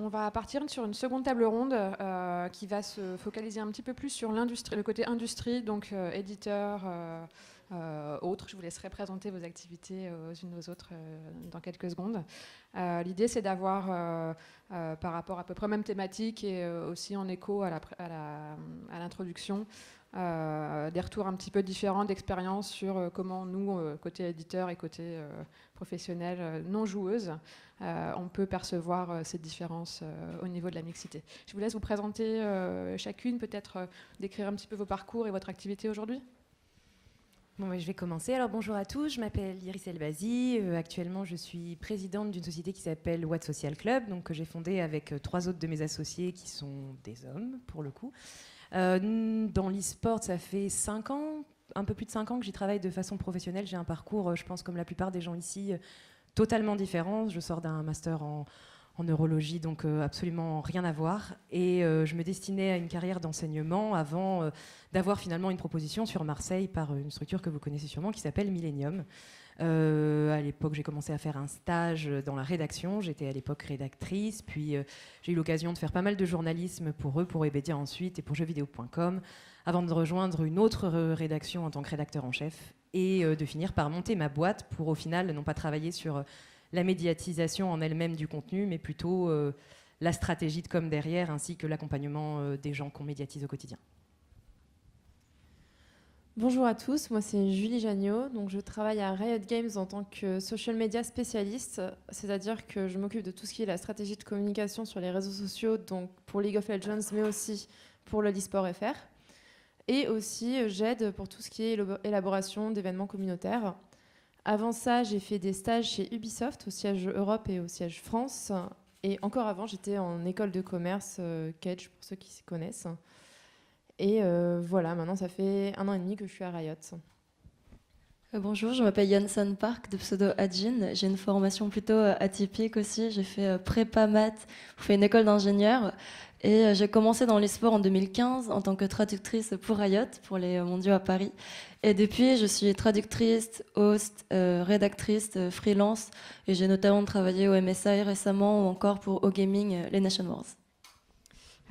On va partir sur une seconde table ronde qui va se focaliser un petit peu plus sur l'industrie, le côté industrie, donc éditeur, autres. Je vous laisserai présenter vos activités aux unes aux autres dans quelques secondes. L'idée, c'est d'avoir, par rapport à peu près même thématique et aussi en écho à l'introduction, des retours un petit peu différents d'expérience sur comment nous, côté éditeur et côté professionnel non joueuse, on peut percevoir ces différences au niveau de la mixité. Je vous laisse vous présenter chacune, peut-être décrire un petit peu vos parcours et votre activité aujourd'hui. Bon, je vais commencer. Alors bonjour à tous, je m'appelle Iris Elbazi. Actuellement, je suis présidente d'une société qui s'appelle Watt Social Club, donc, que j'ai fondée avec 3 autres de mes associés qui sont des hommes, pour le coup. Dans l'e-sport, ça fait 5 ans, un peu plus de 5 ans que j'y travaille de façon professionnelle. J'ai un parcours, je pense, comme la plupart des gens ici, totalement différent. Je sors d'un master en neurologie, donc absolument rien à voir. Et je me destinais à une carrière d'enseignement avant d'avoir finalement une proposition sur Marseille par une structure que vous connaissez sûrement qui s'appelle Millennium. À l'époque, j'ai commencé à faire un stage dans la rédaction. J'étais à l'époque rédactrice, puis j'ai eu l'occasion de faire pas mal de journalisme pour eux, pour Webedia ensuite et pour jeuxvideo.com, avant de rejoindre une autre rédaction en tant que rédacteur en chef et de finir par monter ma boîte pour au final non pas travailler sur la médiatisation en elle-même du contenu, mais plutôt la stratégie de com derrière, ainsi que l'accompagnement des gens qu'on médiatise au quotidien. Bonjour à tous, moi c'est Julie Jagnot, donc je travaille à Riot Games en tant que social media spécialiste, c'est-à-dire que je m'occupe de tout ce qui est la stratégie de communication sur les réseaux sociaux, donc pour League of Legends, mais aussi pour le eSport FR. Et aussi j'aide pour tout ce qui est élaboration d'événements communautaires. Avant ça, j'ai fait des stages chez Ubisoft, au siège Europe et au siège France. Et encore avant, j'étais en école de commerce, Kedge, pour ceux qui se connaissent. Et voilà, maintenant, ça fait 1 an et demi que je suis à Riot. Bonjour, je m'appelle Yansan Park, de pseudo Adjin. J'ai une formation plutôt atypique aussi. J'ai fait prépa maths, j'ai fait une école d'ingénieur. Et j'ai commencé dans l'e-sport en 2015 en tant que traductrice pour Riot, pour les mondiaux à Paris. Et depuis, je suis traductrice, host, rédactrice, freelance. Et j'ai notamment travaillé au MSI récemment ou encore pour OGaming, les Nation Wars.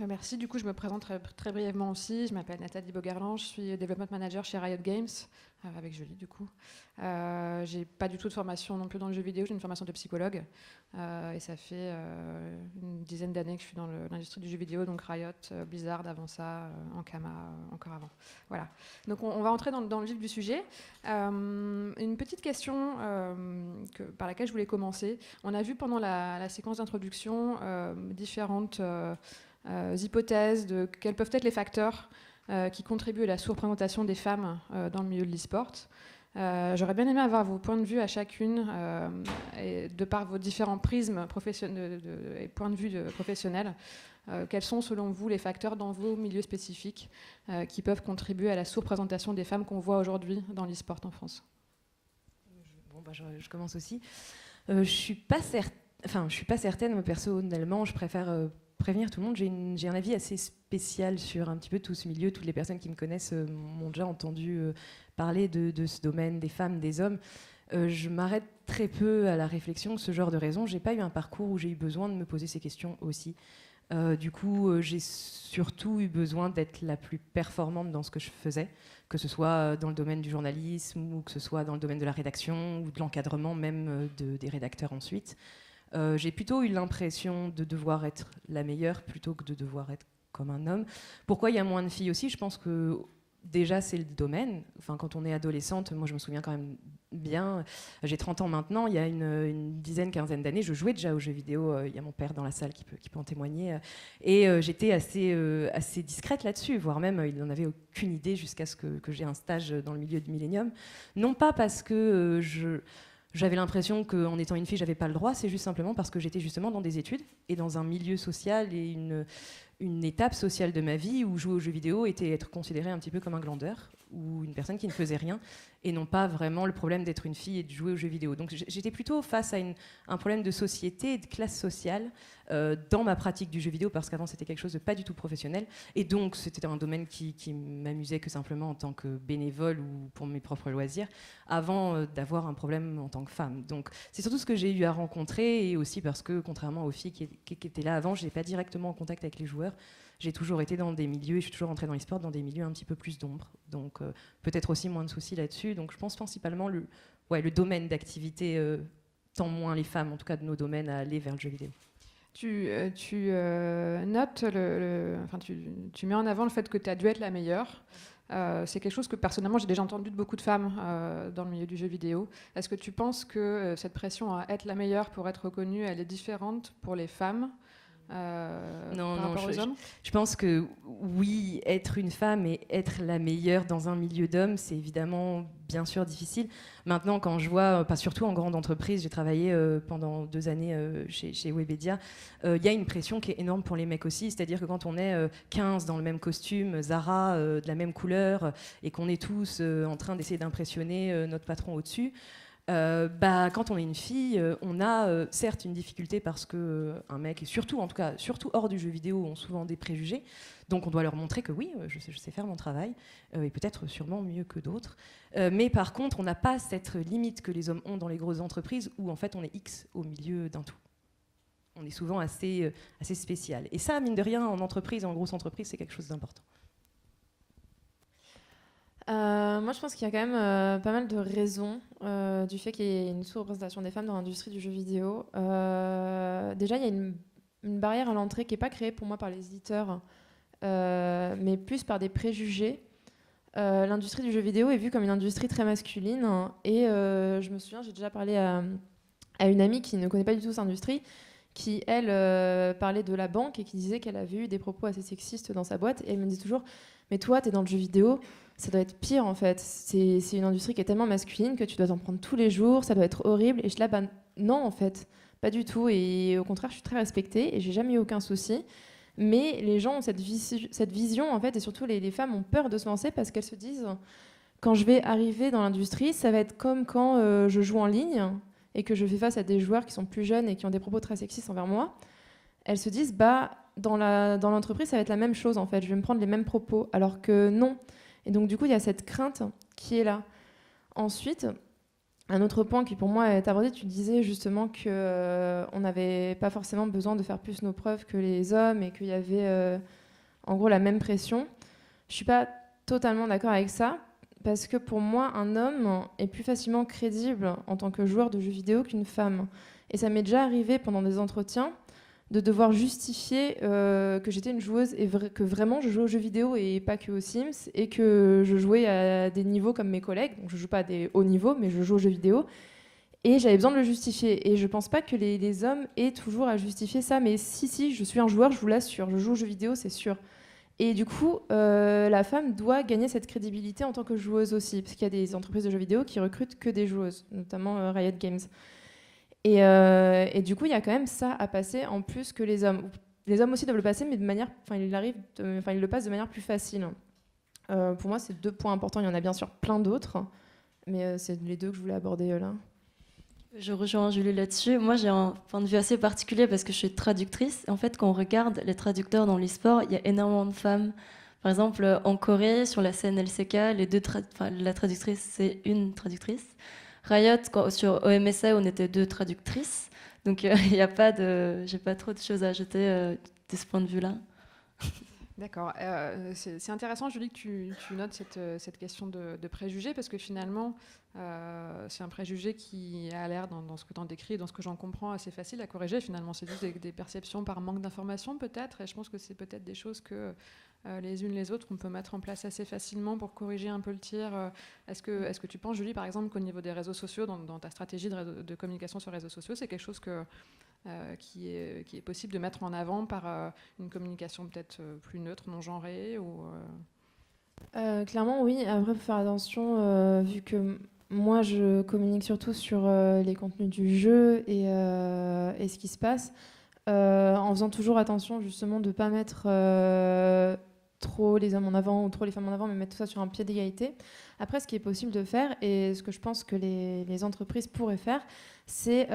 Merci. Du coup, je me présente très brièvement aussi. Je m'appelle Nathalie Bogarlan, je suis Development Manager chez Riot Games, avec Julie du coup. J'ai pas du tout de formation non plus dans le jeu vidéo, j'ai une formation de psychologue. Et ça fait une dizaine d'années que je suis dans l'industrie du jeu vidéo, donc Riot, Blizzard avant ça, Ankama encore avant. Voilà. Donc on va entrer dans le vif du sujet. Une petite question par laquelle je voulais commencer. On a vu pendant la séquence d'introduction différentes hypothèses de quels peuvent être les facteurs qui contribuent à la sous-représentation des femmes dans le milieu de l'e-sport. J'aurais bien aimé avoir vos points de vue à chacune, et de par vos différents prismes et points de vue professionnels. Quels sont selon vous les facteurs dans vos milieux spécifiques qui peuvent contribuer à la sous-représentation des femmes qu'on voit aujourd'hui dans l'e-sport en France? Bon, je commence aussi. Je suis pas certaine, moi, personnellement, je préfère prévenir tout le monde, j'ai un avis assez spécial sur un petit peu tout ce milieu. Toutes les personnes qui me connaissent m'ont déjà entendu parler de ce domaine, des femmes, des hommes. Je m'arrête très peu à la réflexion, ce genre de raisons. J'ai pas eu un parcours où j'ai eu besoin de me poser ces questions aussi. Du coup, j'ai surtout eu besoin d'être la plus performante dans ce que je faisais, que ce soit dans le domaine du journalisme ou que ce soit dans le domaine de la rédaction ou de l'encadrement même des rédacteurs ensuite. J'ai plutôt eu l'impression de devoir être la meilleure plutôt que de devoir être comme un homme. Pourquoi il y a moins de filles aussi? Je pense que déjà c'est le domaine. Enfin, quand on est adolescente, moi je me souviens quand même bien, j'ai 30 ans maintenant, il y a une dizaine, quinzaine d'années, je jouais déjà aux jeux vidéo, il y a mon père dans la salle qui peut en témoigner, et j'étais assez discrète là-dessus, voire même il n'en avait aucune idée jusqu'à ce que j'ai un stage dans le milieu du Millennium. Non pas parce que j'avais l'impression qu'en étant une fille, j'avais pas le droit. C'est juste simplement parce que j'étais justement dans des études et dans un milieu social et une étape sociale de ma vie où jouer aux jeux vidéo était être considéré un petit peu comme un glandeur ou une personne qui ne faisait rien, et non pas vraiment le problème d'être une fille et de jouer aux jeux vidéo. Donc j'étais plutôt face à un problème de société et de classe sociale dans ma pratique du jeu vidéo, parce qu'avant c'était quelque chose de pas du tout professionnel, et donc c'était un domaine qui m'amusait que simplement en tant que bénévole ou pour mes propres loisirs, avant d'avoir un problème en tant que femme. Donc c'est surtout ce que j'ai eu à rencontrer, et aussi parce que contrairement aux filles qui étaient là avant, je n'étais pas directement en contact avec les joueurs. J'ai toujours été dans des milieux, et je suis toujours rentrée dans l'e-sport dans des milieux un petit peu plus d'ombre. Donc peut-être aussi moins de soucis là-dessus. Donc je pense principalement le domaine d'activité tend moins les femmes, en tout cas de nos domaines, à aller vers le jeu vidéo. Tu notes, tu mets en avant le fait que tu as dû être la meilleure. C'est quelque chose que personnellement j'ai déjà entendu de beaucoup de femmes dans le milieu du jeu vidéo. Est-ce que tu penses que cette pression à être la meilleure pour être reconnue, elle est différente pour les femmes par rapport aux hommes ? Je pense que oui, être une femme et être la meilleure dans un milieu d'hommes, c'est évidemment bien sûr difficile. Maintenant, quand je vois, pas surtout en grande entreprise, j'ai travaillé pendant 2 années chez Webedia, il y a une pression qui est énorme pour les mecs aussi, c'est-à-dire que quand on est 15 dans le même costume, Zara, de la même couleur, et qu'on est tous en train d'essayer d'impressionner notre patron au-dessus, quand on est une fille, on a certes une difficulté parce que un mec, et surtout hors du jeu vidéo, ont souvent des préjugés. Donc on doit leur montrer que oui, je sais faire mon travail, et peut-être sûrement mieux que d'autres. Mais par contre, on n'a pas cette limite que les hommes ont dans les grosses entreprises où en fait on est X au milieu d'un tout. On est souvent assez spécial. Et ça, mine de rien, en entreprise, en grosse entreprise, c'est quelque chose d'important. Moi, je pense qu'il y a quand même pas mal de raisons du fait qu'il y ait une sous-représentation des femmes dans l'industrie du jeu vidéo. Déjà, il y a une barrière à l'entrée qui n'est pas créée pour moi par les éditeurs, mais plus par des préjugés. L'industrie du jeu vidéo est vue comme une industrie très masculine, et je me souviens, j'ai déjà parlé à une amie qui ne connaît pas du tout cette industrie, qui, elle, parlait de la banque et qui disait qu'elle avait eu des propos assez sexistes dans sa boîte, et elle me dit toujours « Mais toi, t'es dans le jeu vidéo, ça doit être pire en fait. C'est une industrie qui est tellement masculine que tu dois t'en prendre tous les jours, ça doit être horrible. » Et je dis là, non en fait, pas du tout. Et au contraire, je suis très respectée et j'ai jamais eu aucun souci. Mais les gens ont cette vision en fait, et surtout les femmes ont peur de se lancer parce qu'elles se disent quand je vais arriver dans l'industrie, ça va être comme quand je joue en ligne et que je fais face à des joueurs qui sont plus jeunes et qui ont des propos très sexistes envers moi. Elles se disent dans l'entreprise, ça va être la même chose en fait, je vais me prendre les mêmes propos, alors que non. Et donc du coup, il y a cette crainte qui est là. Ensuite, un autre point qui pour moi est abordé, tu disais justement qu'on n'avait pas forcément besoin de faire plus nos preuves que les hommes et qu'il y avait en gros la même pression. Je ne suis pas totalement d'accord avec ça, parce que pour moi, un homme est plus facilement crédible en tant que joueur de jeux vidéo qu'une femme. Et ça m'est déjà arrivé pendant des entretiens de devoir justifier que j'étais une joueuse et que vraiment je jouais aux jeux vidéo et pas que aux Sims, et que je jouais à des niveaux comme mes collègues. Donc je joue pas à des hauts niveaux, mais je joue aux jeux vidéo. Et j'avais besoin de le justifier. Et je pense pas que les hommes aient toujours à justifier ça. Mais si, je suis un joueur, je vous l'assure. Je joue aux jeux vidéo, c'est sûr. Et du coup, la femme doit gagner cette crédibilité en tant que joueuse aussi. Parce qu'il y a des entreprises de jeux vidéo qui recrutent que des joueuses, notamment Riot Games. Et du coup, il y a quand même ça à passer en plus que les hommes. Les hommes aussi doivent le passer, mais ils le passent de manière plus facile. Pour moi, c'est 2 points importants. Il y en a bien sûr plein d'autres, mais c'est les 2 que je voulais aborder là. Je rejoins Julie là-dessus. Moi, j'ai un point de vue assez particulier parce que je suis traductrice. En fait, quand on regarde les traducteurs dans l'e-sport, il y a énormément de femmes. Par exemple, en Corée, sur la scène LCK, la traductrice, c'est une traductrice. Riot, sur OMSA, on était 2 traductrices. Donc, j'ai pas trop de choses à ajouter de ce point de vue-là. D'accord. C'est intéressant, Julie, que tu notes cette question de préjugés, parce que finalement, c'est un préjugé qui a l'air, dans ce que tu en décris, dans ce que j'en comprends, assez facile à corriger. Finalement, c'est juste des perceptions par manque d'information, peut-être. Et je pense que c'est peut-être des choses que les unes les autres, on peut mettre en place assez facilement pour corriger un peu le tir. Est-ce que tu penses, Julie, par exemple, qu'au niveau des réseaux sociaux, dans ta stratégie de communication sur les réseaux sociaux, c'est quelque chose qui est possible de mettre en avant par une communication peut-être plus neutre, non genrée ou Clairement, oui. Après, il faut faire attention, vu que moi, je communique surtout sur les contenus du jeu et ce qui se passe. en faisant toujours attention justement de ne pas mettre trop les hommes en avant ou trop les femmes en avant, mais mettre tout ça sur un pied d'égalité. Après, ce qui est possible de faire, et ce que je pense que les entreprises pourraient faire, c'est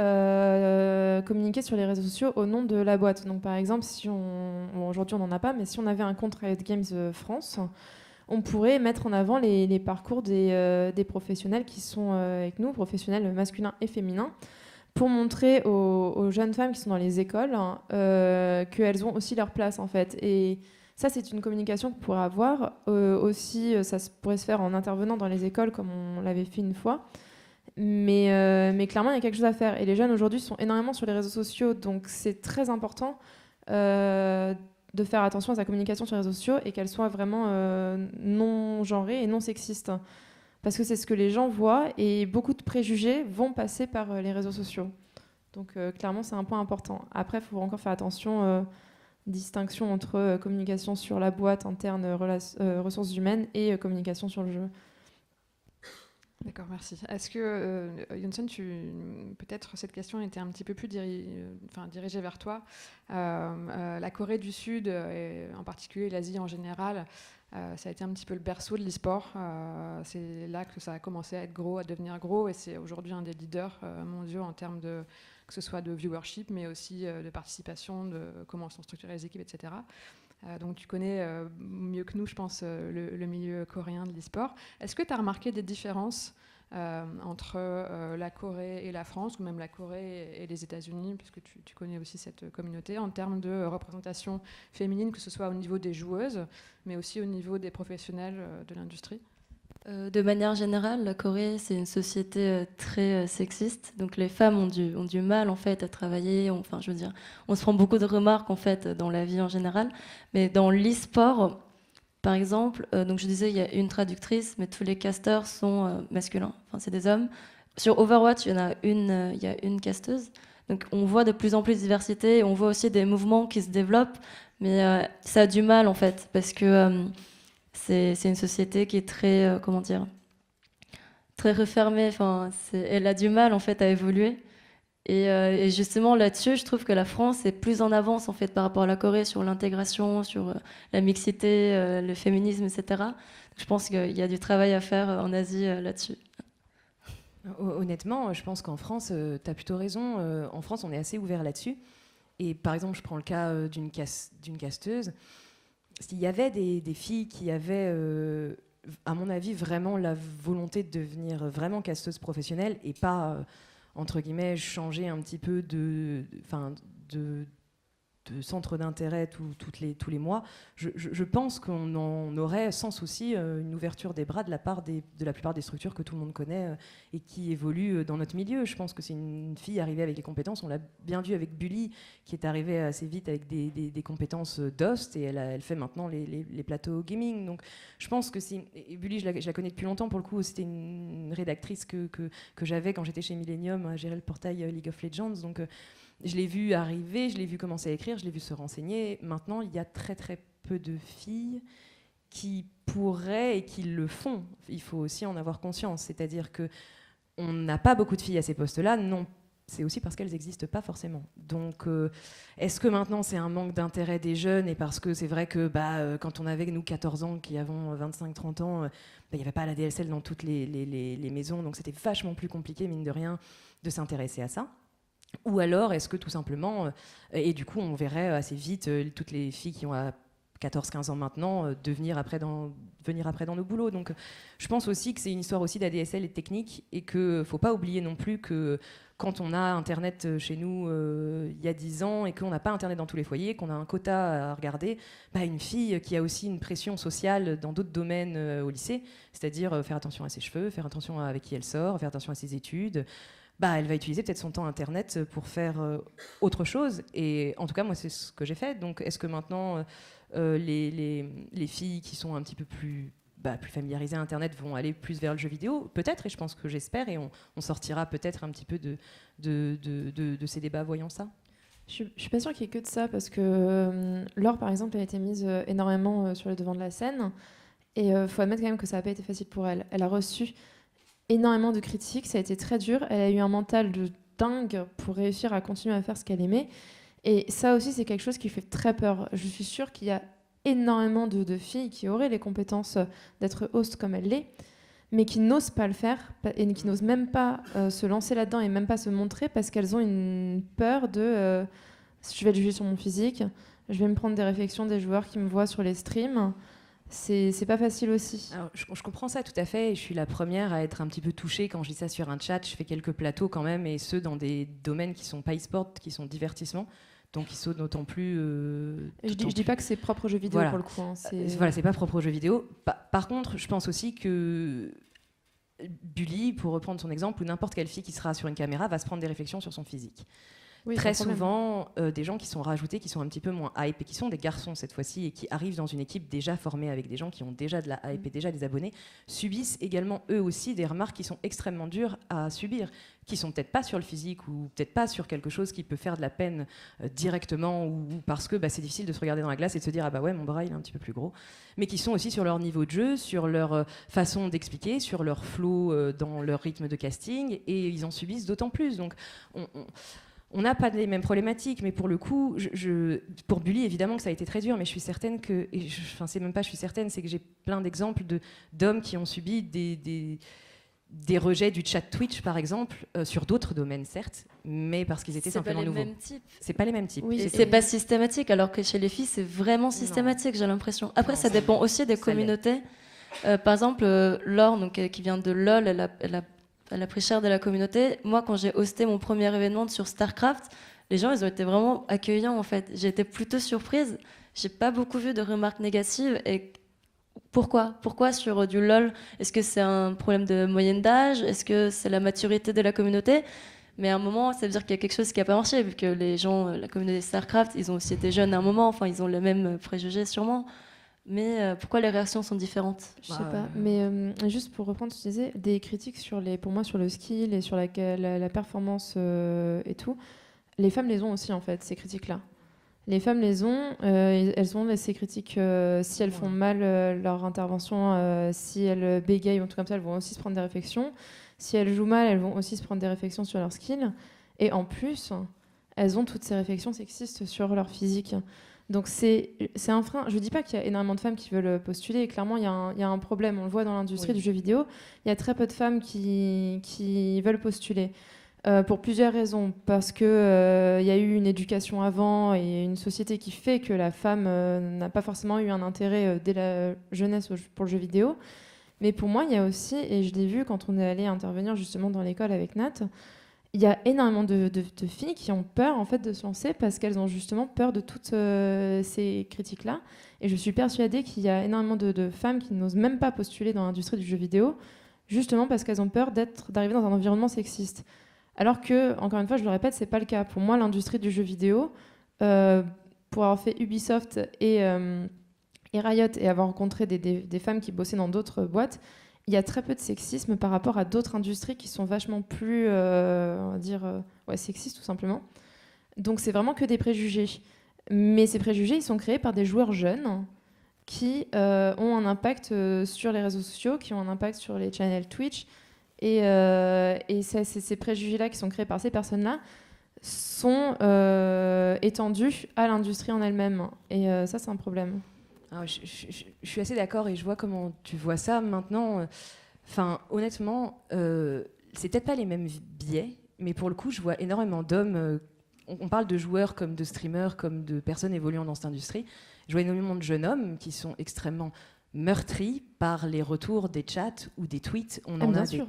communiquer sur les réseaux sociaux au nom de la boîte. Donc par exemple, aujourd'hui on n'en a pas, mais si on avait un compte Riot Games France, on pourrait mettre en avant les parcours des professionnels qui sont avec nous, professionnels masculins et féminins, pour montrer aux jeunes femmes qui sont dans les écoles qu'elles ont aussi leur place en fait. Et ça, c'est une communication qu'on pourrait avoir. Aussi, ça pourrait se faire en intervenant dans les écoles, comme on l'avait fait une fois. Mais clairement, il y a quelque chose à faire. Et les jeunes, aujourd'hui, sont énormément sur les réseaux sociaux. Donc, c'est très important de faire attention à sa communication sur les réseaux sociaux et qu'elle soit vraiment non genrée et non sexiste. Parce que c'est ce que les gens voient. Et beaucoup de préjugés vont passer par les réseaux sociaux. Donc, clairement, c'est un point important. Après, il faut encore faire attention... distinction entre communication sur la boîte interne ressources humaines et communication sur le jeu. D'accord, merci. Est-ce que, Yonson, peut-être cette question était un petit peu plus dirigée vers toi. La Corée du Sud, et en particulier l'Asie en général, ça a été un petit peu le berceau de l'e-sport. C'est là que ça a commencé à être gros, à devenir gros, et c'est aujourd'hui un des leaders mondiaux en termes de, que ce soit de viewership, mais aussi de participation, de comment sont structurées les équipes, etc. Donc tu connais mieux que nous, je pense, le milieu coréen de l'e-sport. Est-ce que tu as remarqué des différences entre la Corée et la France, ou même la Corée et les États-Unis, puisque tu connais aussi cette communauté, en termes de représentation féminine, que ce soit au niveau des joueuses, mais aussi au niveau des professionnels de l'industrie? De manière générale, la Corée, c'est une société très sexiste. Donc les femmes ont du mal en fait à travailler. Enfin, je veux dire, on se prend beaucoup de remarques en fait dans la vie en général. Mais dans l'e-sport, par exemple, donc je disais, il y a une traductrice, mais tous les casteurs sont masculins. Enfin, c'est des hommes. Sur Overwatch, il y a une casteuse. Donc on voit de plus en plus de diversité. On voit aussi des mouvements qui se développent, mais ça a du mal en fait, parce que c'est une société qui est très, comment dire, très refermée. Enfin, elle a du mal en fait à évoluer. Et justement là-dessus, je trouve que la France est plus en avance en fait par rapport à la Corée sur l'intégration, sur la mixité, le féminisme, etc. Donc, je pense qu'il y a du travail à faire en Asie là-dessus. Honnêtement, je pense qu'en France, tu as plutôt raison. En France, on est assez ouvert là-dessus. Et par exemple, je prends le cas d'une casteuse. S'il y avait des filles qui avaient, à mon avis, vraiment la volonté de devenir vraiment casteuse professionnelle et pas, entre guillemets, changer un petit peu de centre d'intérêt tous les mois, je pense qu'on en aurait sans souci une ouverture des bras de la plupart des structures que tout le monde connaît et qui évoluent dans notre milieu. Je pense que c'est une fille arrivée avec les compétences. On l'a bien vu avec Bully, qui est arrivée assez vite avec des compétences d'host, et elle fait maintenant les plateaux gaming. Donc je pense que et Bully, je la connais depuis longtemps pour le coup. C'était une rédactrice que j'avais quand j'étais chez Millennium à gérer le portail League of Legends. Donc je l'ai vu arriver, je l'ai vu commencer à écrire, je l'ai vu se renseigner. Maintenant, il y a très très peu de filles qui pourraient et qui le font. Il faut aussi en avoir conscience. C'est-à-dire qu'on n'a pas beaucoup de filles à ces postes-là. Non, c'est aussi parce qu'elles n'existent pas forcément. Donc, est-ce que maintenant c'est un manque d'intérêt des jeunes, et parce que c'est vrai que quand on avait, nous, 14 ans, qui avons 25-30 ans, il n'y avait pas la DSL dans toutes les maisons, donc c'était vachement plus compliqué, mine de rien, de s'intéresser à ça. Ou alors, est-ce que tout simplement, et du coup, on verrait assez vite toutes les filles qui ont 14-15 ans maintenant venir après dans nos boulots. Donc, je pense aussi que c'est une histoire aussi d'ADSL et de technique, et qu'il ne faut pas oublier non plus que quand on a Internet chez nous il y a 10 ans, et qu'on n'a pas Internet dans tous les foyers, qu'on a un quota à regarder, une fille qui a aussi une pression sociale dans d'autres domaines au lycée, c'est-à-dire faire attention à ses cheveux, faire attention à avec qui elle sort, faire attention à ses études, elle va utiliser peut-être son temps Internet pour faire autre chose. Et en tout cas, moi, c'est ce que j'ai fait. Donc, est-ce que maintenant, les filles qui sont un petit peu plus familiarisées à Internet vont aller plus vers le jeu vidéo? Peut-être, et je pense que j'espère, et on sortira peut-être un petit peu de ces débats voyant ça. Je suis pas sûre qu'il y ait que de ça, parce que Laure, par exemple, a été mise énormément sur le devant de la scène. Et il faut admettre quand même que ça n'a pas été facile pour elle. Elle a reçu énormément de critiques, ça a été très dur. Elle a eu un mental de dingue pour réussir à continuer à faire ce qu'elle aimait. Et ça aussi, c'est quelque chose qui fait très peur. Je suis sûre qu'il y a énormément de filles qui auraient les compétences d'être host comme elle l'est, mais qui n'osent pas le faire et qui n'osent même pas se lancer là-dedans et même pas se montrer parce qu'elles ont une peur de je vais être jugée sur mon physique, je vais me prendre des réflexions des joueurs qui me voient sur les streams. C'est pas facile aussi. Alors, je comprends ça tout à fait, et je suis la première à être un petit peu touchée quand je dis ça sur un chat. Je fais quelques plateaux quand même, et ceux dans des domaines qui sont pas e-sport, qui sont divertissement, donc ils sont d'autant plus... je dis pas que c'est propre aux jeux vidéo, voilà. Pour le coup. Hein, voilà, c'est pas propre aux jeux vidéo. Par contre, je pense aussi que Bully, pour reprendre son exemple, ou n'importe quelle fille qui sera sur une caméra, va se prendre des réflexions sur son physique. Oui, très souvent, des gens qui sont rajoutés, qui sont un petit peu moins hype et qui sont des garçons cette fois-ci et qui arrivent dans une équipe déjà formée avec des gens qui ont déjà de la hype et déjà des abonnés, subissent également eux aussi des remarques qui sont extrêmement dures à subir, qui sont peut-être pas sur le physique ou peut-être pas sur quelque chose qui peut faire de la peine directement ou parce que c'est difficile de se regarder dans la glace et de se dire ah bah ouais mon bras il est un petit peu plus gros, mais qui sont aussi sur leur niveau de jeu, sur leur façon d'expliquer, sur leur flow dans leur rythme de casting, et ils en subissent d'autant plus. Donc on n'a pas les mêmes problématiques, mais pour le coup, pour Bully, évidemment que ça a été très dur, mais je suis certaine que, c'est même pas je suis certaine, c'est que j'ai plein d'exemples d'hommes qui ont subi des rejets du chat Twitch, par exemple, sur d'autres domaines, certes, mais parce qu'ils étaient simplement nouveaux. C'est pas les mêmes types. Oui, et c'est pas systématique, alors que chez les filles, c'est vraiment systématique, j'ai l'impression. Après, ça dépend aussi des communautés. Par exemple, Laure, donc, qui vient de LoL, elle a pris cher de la communauté. Moi, quand j'ai hosté mon premier événement sur StarCraft, les gens, ils ont été vraiment accueillants, en fait. J'ai été plutôt surprise. J'ai pas beaucoup vu de remarques négatives. Et pourquoi sur du LoL? Est-ce que c'est un problème de moyenne d'âge? Est-ce que c'est la maturité de la communauté? Mais à un moment, ça veut dire qu'il y a quelque chose qui n'a pas marché, vu que les gens, la communauté StarCraft, ils ont aussi été jeunes à un moment. Enfin, ils ont les mêmes préjugés, sûrement. Mais pourquoi les réactions sont différentes? Je sais pas. Mais juste pour reprendre ce que tu disais, des critiques pour moi sur le skill et sur la performance et tout, les femmes les ont aussi en fait, ces critiques-là. Les femmes les ont, elles ont ces critiques si elles font mal leur intervention, si elles bégayent ou tout comme ça, elles vont aussi se prendre des réflexions. Si elles jouent mal, elles vont aussi se prendre des réflexions sur leur skill. Et en plus, elles ont toutes ces réflexions sexistes sur leur physique. Donc c'est un frein. Je ne dis pas qu'il y a énormément de femmes qui veulent postuler. Clairement, il y a un problème. On le voit dans l'industrie du jeu vidéo. Il y a très peu de femmes qui veulent postuler. Pour plusieurs raisons. Parce qu'il y a eu une éducation avant et une société qui fait que la femme n'a pas forcément eu un intérêt dès la jeunesse pour le jeu vidéo. Mais pour moi, il y a aussi, et je l'ai vu quand on est allé intervenir justement dans l'école avec Nat, il y a énormément de filles qui ont peur en fait de se lancer parce qu'elles ont justement peur de toutes ces critiques-là. Et je suis persuadée qu'il y a énormément de femmes qui n'osent même pas postuler dans l'industrie du jeu vidéo, justement parce qu'elles ont peur d'arriver dans un environnement sexiste. Alors que, encore une fois, je le répète, c'est pas le cas. Pour moi, l'industrie du jeu vidéo, pour avoir fait Ubisoft et Riot et avoir rencontré des femmes qui bossaient dans d'autres boîtes, il y a très peu de sexisme par rapport à d'autres industries qui sont vachement plus, on va dire, sexistes tout simplement. Donc c'est vraiment que des préjugés. Mais ces préjugés, ils sont créés par des joueurs jeunes qui ont un impact sur les réseaux sociaux, qui ont un impact sur les channels Twitch. Et ces préjugés-là qui sont créés par ces personnes-là sont étendus à l'industrie en elle-même. Et ça, c'est un problème. Alors, je suis assez d'accord et je vois comment tu vois ça maintenant. Honnêtement, c'est peut-être pas les mêmes biais, mais pour le coup, je vois énormément d'hommes. On parle de joueurs comme de streamers, comme de personnes évoluant dans cette industrie. Je vois énormément de jeunes hommes qui sont extrêmement meurtris par les retours des chats ou des tweets. On en bien a sûr,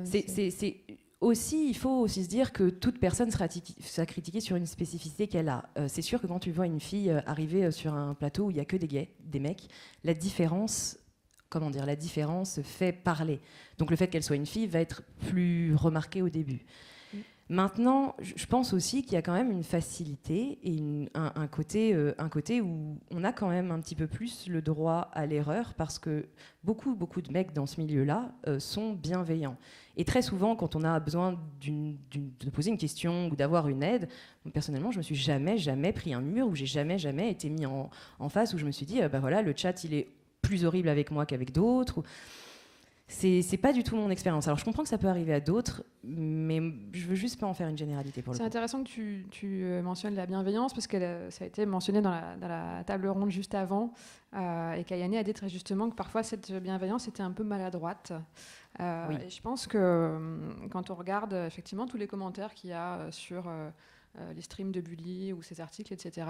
c'est aussi, il faut aussi se dire que toute personne sera critiquée sur une spécificité qu'elle a. C'est sûr que quand tu vois une fille arriver sur un plateau où il n'y a que des mecs, la différence fait parler. Donc le fait qu'elle soit une fille va être plus remarqué au début. Maintenant, je pense aussi qu'il y a quand même une facilité et un côté où on a quand même un petit peu plus le droit à l'erreur parce que beaucoup de mecs dans ce milieu-là sont bienveillants. Et très souvent, quand on a besoin de poser une question ou d'avoir une aide, personnellement, je me suis jamais pris un mur, ou j'ai jamais été mis en face, où je me suis dit, le chat, il est plus horrible avec moi qu'avec d'autres. c'est pas du tout mon expérience. Alors je comprends que ça peut arriver à d'autres, mais je veux juste pas en faire une généralité pour le C'est coup. intéressant que tu mentionnes la bienveillance parce que ça a été mentionné dans la table ronde juste avant et Kayane a dit très justement que parfois cette bienveillance était un peu maladroite. Oui. Et je pense que quand on regarde effectivement tous les commentaires qu'il y a sur les streams de Bully ou ces articles, etc.,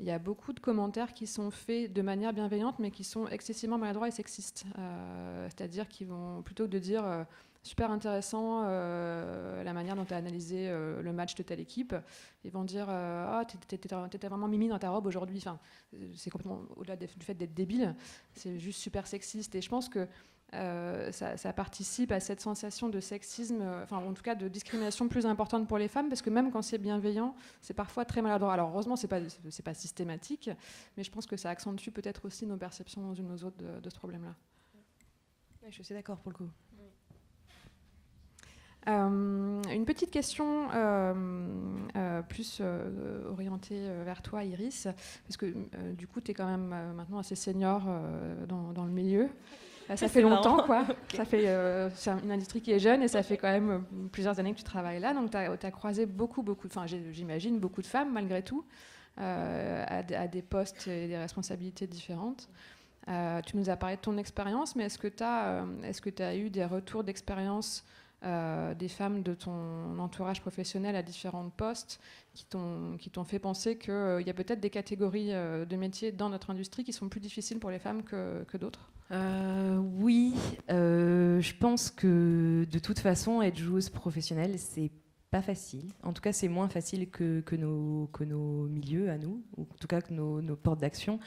il y a beaucoup de commentaires qui sont faits de manière bienveillante mais qui sont excessivement maladroits et sexistes. C'est-à-dire qu'ils vont, plutôt que de dire super intéressant la manière dont tu as analysé le match de telle équipe, ils vont dire ah, t'étais vraiment mimi dans ta robe aujourd'hui. Enfin, c'est complètement au-delà du fait d'être débile, c'est juste super sexiste. Et je pense que ça participe à cette sensation de sexisme, enfin en tout cas de discrimination plus importante pour les femmes, parce que même quand c'est bienveillant, c'est parfois très maladroit. Alors heureusement, c'est pas systématique, mais je pense que ça accentue peut-être aussi nos perceptions les unes aux autres de ce problème-là. Ouais, je suis d'accord pour le coup. Une petite question plus orientée vers toi, Iris, parce que du coup, tu es quand même maintenant assez senior dans le milieu. Ça fait longtemps, quoi. Okay. C'est une industrie qui est jeune et ça fait quand même plusieurs années que tu travailles là. Donc, tu as croisé beaucoup, enfin, j'imagine, beaucoup de femmes, malgré tout, à des postes et des responsabilités différentes. Tu nous as parlé de ton expérience, mais est-ce que tu as eu des retours d'expérience des femmes de ton entourage professionnel à différents postes qui t'ont fait penser qu'il y a peut-être des catégories de métiers dans notre industrie qui sont plus difficiles pour les femmes que d'autres? Oui, je pense que de toute façon, être joueuse professionnelle, c'est pas facile. En tout cas, c'est moins facile que nos milieux à nous, ou en tout cas que nos portes d'action,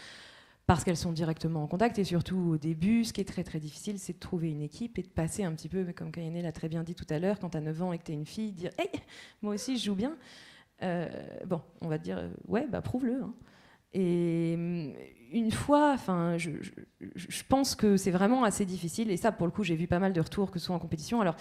parce qu'elles sont directement en contact. Et surtout, au début, ce qui est très très difficile, c'est de trouver une équipe et de passer un petit peu, comme Kayane l'a très bien dit tout à l'heure, quand tu as 9 ans et que tu es une fille, dire « Hey, moi aussi, je joue bien ». Bon, on va te dire « Ouais, bah prouve-le hein ». Et une fois, je pense que c'est vraiment assez difficile. Et ça, pour le coup, j'ai vu pas mal de retours, que ce soit en compétition. Alors,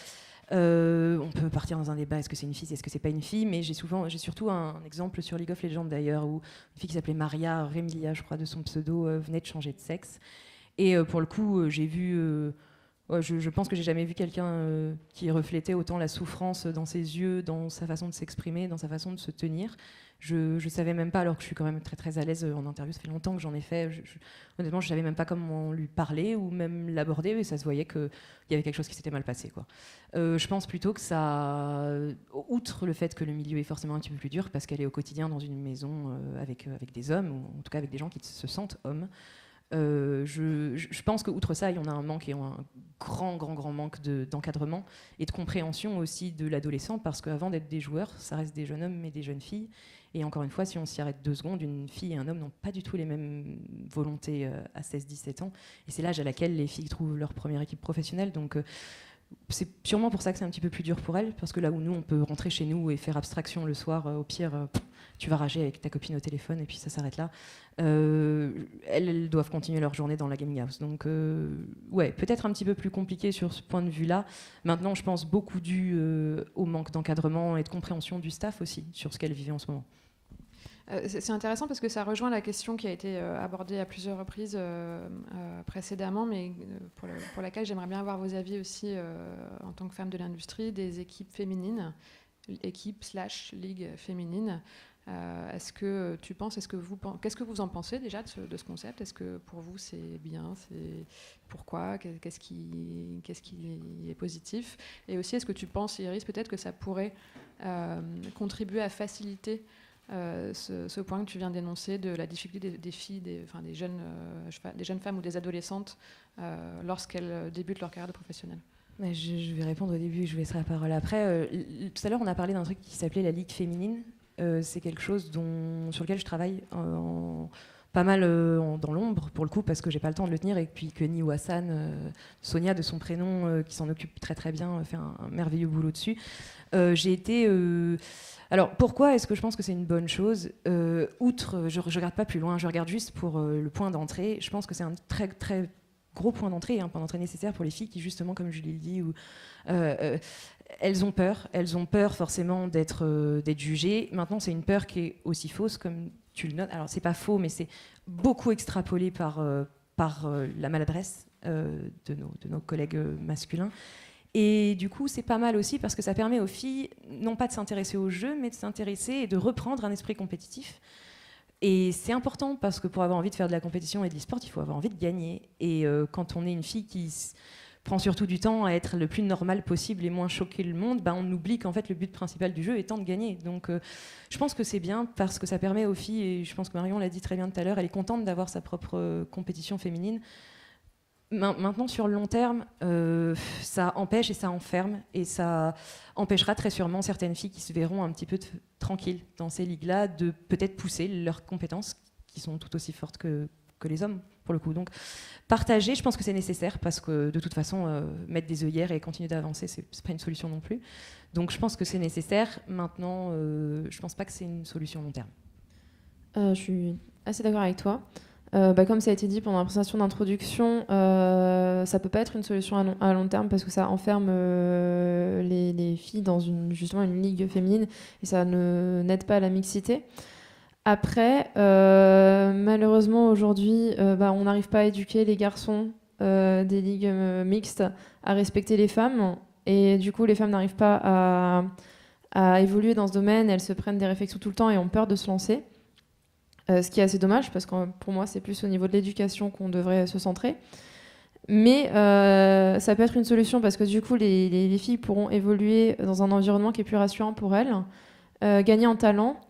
on peut partir dans un débat, est-ce que c'est une fille, est-ce que c'est pas une fille, mais j'ai surtout un exemple sur League of Legends d'ailleurs, où une fille qui s'appelait Maria Remilia, je crois, de son pseudo, venait de changer de sexe. Et pour le coup, j'ai vu... je pense que j'ai jamais vu quelqu'un qui reflétait autant la souffrance dans ses yeux, dans sa façon de s'exprimer, dans sa façon de se tenir. Je savais même pas, alors que je suis quand même très très à l'aise en interview, ça fait longtemps que j'en ai fait. Honnêtement, je savais même pas comment lui parler ou même l'aborder, mais ça se voyait qu'il y avait quelque chose qui s'était mal passé, quoi. Je pense plutôt que ça, outre le fait que le milieu est forcément un petit peu plus dur, parce qu'elle est au quotidien dans une maison avec des hommes, ou en tout cas avec des gens qui se sentent hommes. Je pense qu'outre ça, il y en a un manque, et un grand manque d'encadrement et de compréhension aussi de l'adolescent, parce qu'avant d'être des joueurs, ça reste des jeunes hommes et des jeunes filles. Et encore une fois, si on s'y arrête 2 secondes, une fille et un homme n'ont pas du tout les mêmes volontés à 16-17 ans. Et c'est l'âge à laquelle les filles trouvent leur première équipe professionnelle. Donc c'est sûrement pour ça que c'est un petit peu plus dur pour elles, parce que là où nous, on peut rentrer chez nous et faire abstraction le soir, au pire, tu vas rager avec ta copine au téléphone et puis ça s'arrête là. Elles doivent continuer leur journée dans la gaming house. Donc ouais, peut-être un petit peu plus compliqué sur ce point de vue-là. Maintenant, je pense beaucoup dû au manque d'encadrement et de compréhension du staff aussi sur ce qu'elles vivaient en ce moment. C'est intéressant parce que ça rejoint la question qui a été abordée à plusieurs reprises précédemment, mais pour laquelle j'aimerais bien avoir vos avis aussi en tant que femme de l'industrie, des équipes féminines, équipes/ligue féminines. Est-ce que tu penses, qu'est-ce que vous en pensez déjà de ce concept? Est-ce que pour vous c'est bien, pourquoi, qu'est-ce qui est positif? Et aussi, est-ce que tu penses, Iris, peut-être que ça pourrait contribuer à faciliter ce point que tu viens d'énoncer de la difficulté des filles, des jeunes femmes ou des adolescentes lorsqu'elles débutent leur carrière de professionnelle? Je vais répondre au début, je vous laisserai la parole après. Tout à l'heure, on a parlé d'un truc qui s'appelait la Ligue féminine. C'est quelque chose sur lequel je travaille pas mal dans l'ombre, pour le coup, parce que j'ai pas le temps de le tenir, et puis que Ni ou Hassan, Sonia de son prénom, qui s'en occupe très très bien, fait un merveilleux boulot dessus. J'ai été... Alors, pourquoi est-ce que je pense que c'est une bonne chose? Outre, je regarde pas plus loin, je regarde juste pour le point d'entrée. Je pense que c'est un très très gros point d'entrée, un point d'entrée nécessaire pour les filles qui, justement, comme Julie le dit, elles ont peur forcément d'être jugées. Maintenant, c'est une peur qui est aussi fausse, comme tu le notes. Alors, c'est pas faux, mais c'est beaucoup extrapolé par la maladresse de nos collègues masculins. Et du coup, c'est pas mal aussi parce que ça permet aux filles, non pas de s'intéresser au jeu, mais de s'intéresser et de reprendre un esprit compétitif. Et c'est important parce que pour avoir envie de faire de la compétition et de l'e-sport, il faut avoir envie de gagner. Et quand on est une fille qui prend surtout du temps à être le plus normal possible et moins choquer le monde, on oublie qu'en fait le but principal du jeu étant de gagner. Donc je pense que c'est bien parce que ça permet aux filles, et je pense que Marion l'a dit très bien tout à l'heure, elle est contente d'avoir sa propre compétition féminine. Maintenant, sur le long terme, ça empêche et ça enferme, et ça empêchera très sûrement certaines filles qui se verront un petit peu tranquilles dans ces ligues-là de peut-être pousser leurs compétences, qui sont tout aussi fortes que les hommes, pour le coup. Donc, partager, je pense que c'est nécessaire, parce que de toute façon, mettre des œillères et continuer d'avancer, c'est pas une solution non plus. Donc, je pense que c'est nécessaire. Maintenant, je pense pas que c'est une solution long terme. Je suis assez d'accord avec toi. Comme ça a été dit pendant la présentation d'introduction, ça peut pas être une solution à long terme parce que ça enferme les filles dans justement une ligue féminine et ça n'aide pas à la mixité. Après, malheureusement aujourd'hui, on n'arrive pas à éduquer les garçons des ligues mixtes à respecter les femmes et du coup les femmes n'arrivent pas à évoluer dans ce domaine, elles se prennent des réflexions tout le temps et ont peur de se lancer. Ce qui est assez dommage parce que pour moi c'est plus au niveau de l'éducation qu'on devrait se centrer, mais ça peut être une solution parce que du coup les filles pourront évoluer dans un environnement qui est plus rassurant pour elles, gagner en talent,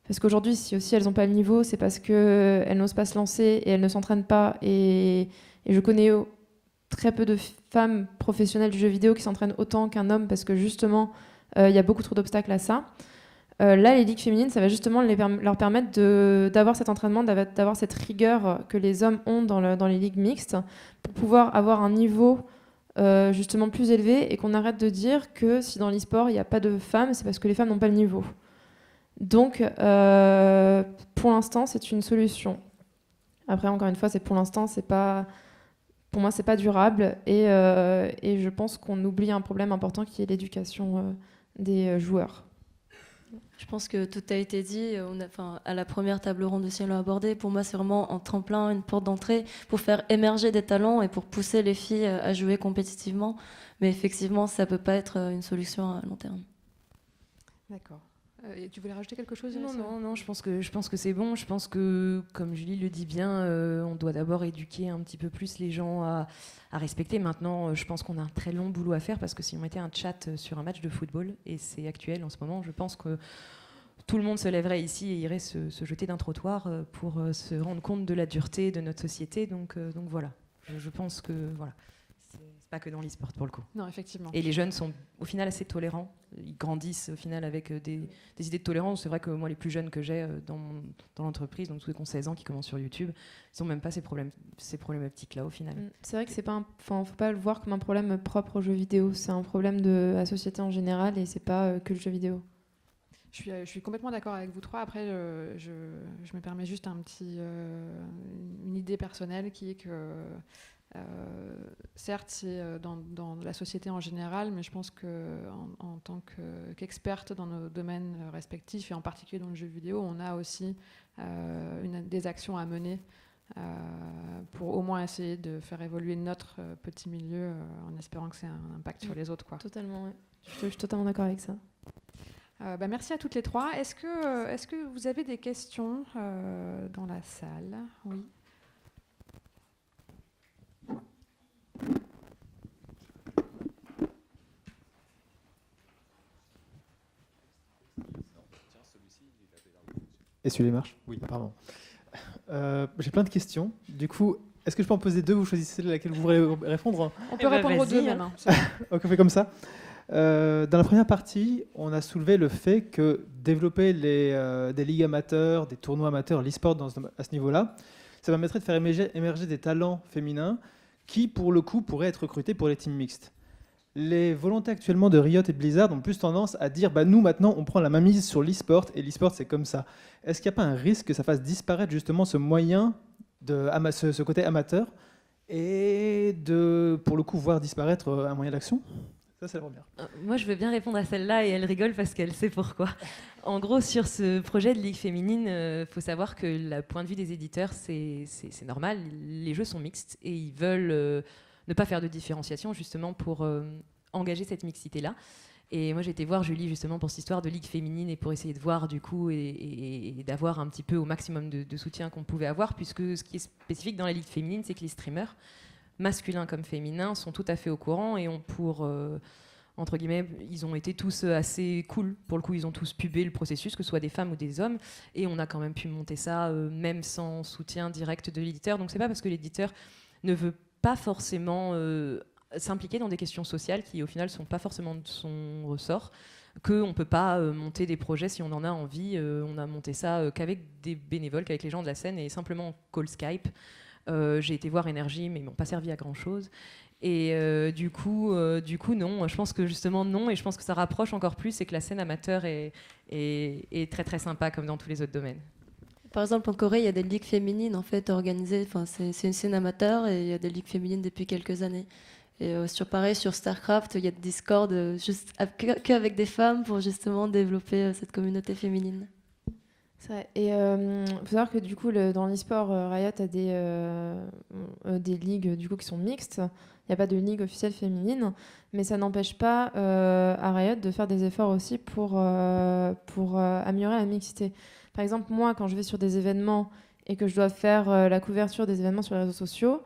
parce qu'aujourd'hui si aussi elles n'ont pas le niveau c'est parce qu'elles n'osent pas se lancer et elles ne s'entraînent pas, et je connais très peu de femmes professionnelles du jeu vidéo qui s'entraînent autant qu'un homme parce que justement il y a beaucoup trop d'obstacles à ça. Là, les ligues féminines, ça va justement leur permettre d'avoir cet entraînement, d'avoir cette rigueur que les hommes ont dans les ligues mixtes pour pouvoir avoir un niveau justement plus élevé et qu'on arrête de dire que si dans l'e-sport, il n'y a pas de femmes, c'est parce que les femmes n'ont pas le niveau. Donc, pour l'instant, c'est une solution. Après, encore une fois, c'est pour l'instant, pour moi, c'est pas durable et je pense qu'on oublie un problème important qui est l'éducation des joueurs. Je pense que tout a été dit. À la première table ronde aussi, on l'a abordé. Pour moi, c'est vraiment un tremplin, une porte d'entrée pour faire émerger des talents et pour pousser les filles à jouer compétitivement. Mais effectivement, ça ne peut pas être une solution à long terme. D'accord. Et tu voulais rajouter quelque chose? Non, je pense que c'est bon. Je pense que, comme Julie le dit bien, on doit d'abord éduquer un petit peu plus les gens à respecter. Maintenant, je pense qu'on a un très long boulot à faire parce que si on mettait un chat sur un match de football, et c'est actuel en ce moment, je pense que tout le monde se lèverait ici et irait se jeter d'un trottoir pour se rendre compte de la dureté de notre société. Donc voilà, je pense que voilà. C'est pas que dans l'e-sport pour le coup. Non, effectivement. Et les jeunes sont au final assez tolérants. Ils grandissent au final avec des idées de tolérance. C'est vrai que moi, les plus jeunes que j'ai dans l'entreprise, donc tous ceux qui ont 16 ans, qui commencent sur YouTube, ils n'ont même pas ces problématiques-là au final. C'est vrai que faut pas le voir comme un problème propre aux jeux vidéo. C'est un problème de la société en général et c'est pas que le jeu vidéo. Je suis complètement d'accord avec vous trois. Après, je me permets juste une idée personnelle qui est que certes, c'est dans la société en général, mais je pense qu'en tant qu'experte dans nos domaines respectifs, et en particulier dans le jeu vidéo, on a aussi des actions à mener pour au moins essayer de faire évoluer notre petit milieu en espérant que c'est un impact sur les autres, quoi. Totalement, ouais. Je suis totalement d'accord avec ça. Merci à toutes les trois. Est-ce que vous avez des questions dans la salle? Oui. Et celui-là marche? Oui, pardon. J'ai plein de questions. Du coup, est-ce que je peux en poser deux? Vous choisissez laquelle vous voulez répondre? On peut répondre aux deux même. Ok, on fait comme ça. Dans la première partie, on a soulevé le fait que développer des ligues amateurs, des tournois amateurs, l'e-sport à ce niveau-là, ça permettrait de faire émerger des talents féminins qui, pour le coup, pourraient être recrutés pour les teams mixtes. Les volontés actuellement de Riot et de Blizzard ont plus tendance à dire nous, maintenant, on prend la mainmise sur l'e-sport, et l'e-sport, c'est comme ça. Est-ce qu'il n'y a pas un risque que ça fasse disparaître justement ce moyen, ce côté amateur, et pour le coup, voir disparaître un moyen d'action? Ça, c'est la première. Moi, je veux bien répondre à celle-là, et elle rigole parce qu'elle sait pourquoi. En gros, sur ce projet de Ligue féminine, faut savoir que le point de vue des éditeurs, c'est normal. Les jeux sont mixtes et ils veulent ne pas faire de différenciation justement pour engager cette mixité-là. Et moi, j'ai été voir Julie justement pour cette histoire de ligue féminine et pour essayer de voir du coup et d'avoir un petit peu au maximum de soutien qu'on pouvait avoir, puisque ce qui est spécifique dans la ligue féminine, c'est que les streamers, masculins comme féminins, sont tout à fait au courant et ont pour, entre guillemets, ils ont été tous assez cool. Pour le coup, ils ont tous pubé le processus, que ce soit des femmes ou des hommes, et on a quand même pu monter ça même sans soutien direct de l'éditeur. Donc c'est pas parce que l'éditeur ne veut pas forcément s'impliquer dans des questions sociales qui au final sont pas forcément de son ressort, qu'on ne peut pas monter des projets si on en a envie. On a monté ça qu'avec des bénévoles, qu'avec les gens de la scène et simplement en call Skype. J'ai été voir Énergie, mais ils m'ont pas servi à grand chose. Et du coup, non. Je pense que justement non, et je pense que ça rapproche encore plus, et que la scène amateur est très très sympa comme dans tous les autres domaines. Par exemple, en Corée, il y a des ligues féminines en fait organisées. Enfin, c'est une scène amateur et il y a des ligues féminines depuis quelques années. Et sur StarCraft, il y a des Discord juste qu'avec des femmes pour justement développer cette communauté féminine. C'est vrai. Et faut savoir que du coup, dans l'e-sport, Riot a des ligues du coup qui sont mixtes. Il n'y a pas de ligue officielle féminine, mais ça n'empêche pas à Riot de faire des efforts aussi pour améliorer la mixité. Par exemple, moi, quand je vais sur des événements et que je dois faire la couverture des événements sur les réseaux sociaux,